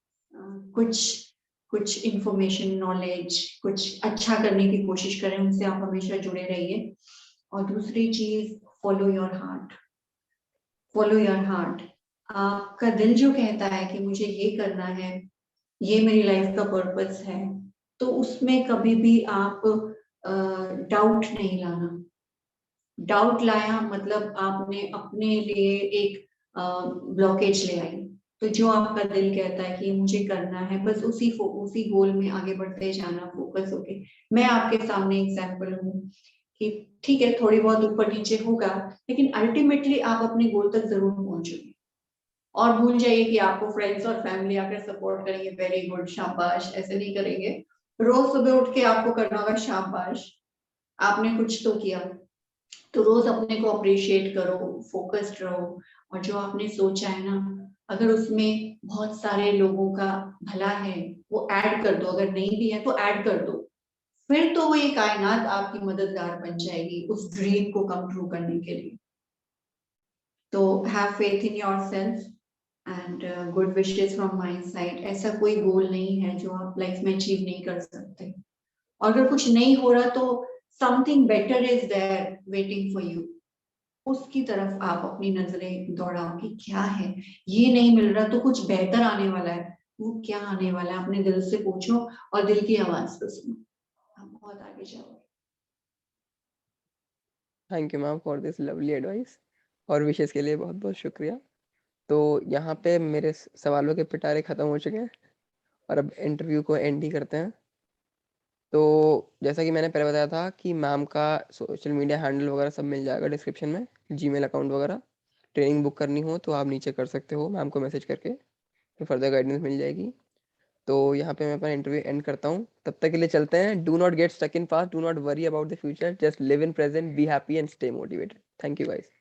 कुछ कुछ इंफॉर्मेशन नॉलेज कुछ अच्छा करने की कोशिश करें, उनसे आप हमेशा जुड़े रहिए। और दूसरी चीज, follow your heart, follow your heart. आपका दिल जो कहता है कि मुझे ये करना है, ये मेरी लाइफ का पर्पस है, तो उसमें कभी भी आप डाउट नहीं लाना। डाउट लाया मतलब आपने अपने लिए एक ब्लॉकेज ले आई। तो जो आपका दिल कहता है कि मुझे करना है, बस उसी गोल में आगे बढ़ते जाना, फोकस होके। मैं आपके सामने एग्जाम्पल हूँ कि ठीक है थोड़ी बहुत ऊपर नीचे होगा, लेकिन अल्टीमेटली आप अपने गोल तक जरूर पहुंचोगे। और भूल जाइए कि आपको फ्रेंड्स और फैमिली आकर सपोर्ट करेंगे, वेरी गुड शाबाश, ऐसे नहीं करेंगे। रोज सुबह उठ के आपको करना होगा शाबाश, आपने कुछ तो किया। तो रोज अपने को अप्रिशिएट करो, फोकस्ड रहो, और जो आपने सोचा है ना, अगर उसमें बहुत सारे लोगों का भला है वो ऐड कर दो, अगर नहीं भी है तो ऐड कर दो, फिर तो वो ये कायनात आपकी मददगार बन जाएगी उस ड्रीम को कम ट्रू करने के लिए। तो have faith in yourself and good wishes from my side. ऐसा कोई गोल नहीं है जो आप लाइफ में अचीव नहीं कर सकते, और अगर कुछ नहीं हो रहा तो something better is there waiting for you, उसकी तरफ आप अपनी नजरें दौड़ाओ कि क्या है, ये नहीं मिल रहा तो कुछ बेहतर आने वाला है, वो क्या आने वाला है अपने दिल से पूछो और दिल की आवाज को सुनो, आप बहुत आगे जाओगे। Thank you ma'am for this lovely advice, और विशेष के लिए बहुत बहुत शुक्रिया। तो यहाँ पे मेरे सवालों के पिटारे खत्म हो चुके हैं, और अब इंटरव्यू को एंड ही करते हैं। तो जैसा कि मैंने पहले बताया था कि मैम का सोशल मीडिया हैंडल वगैरह सब मिल जाएगा डिस्क्रिप्शन में, जीमेल अकाउंट वगैरह। ट्रेनिंग बुक करनी हो तो आप नीचे कर सकते हो मैम को मैसेज करके, फिर फर्दर गाइडेंस मिल जाएगी। तो यहाँ पे मैं अपना इंटरव्यू एंड करता हूँ। तब तक के लिए चलते हैं। Do not get stuck in past, do not worry about the future, just live in present, be happy and stay motivated. Thank you guys.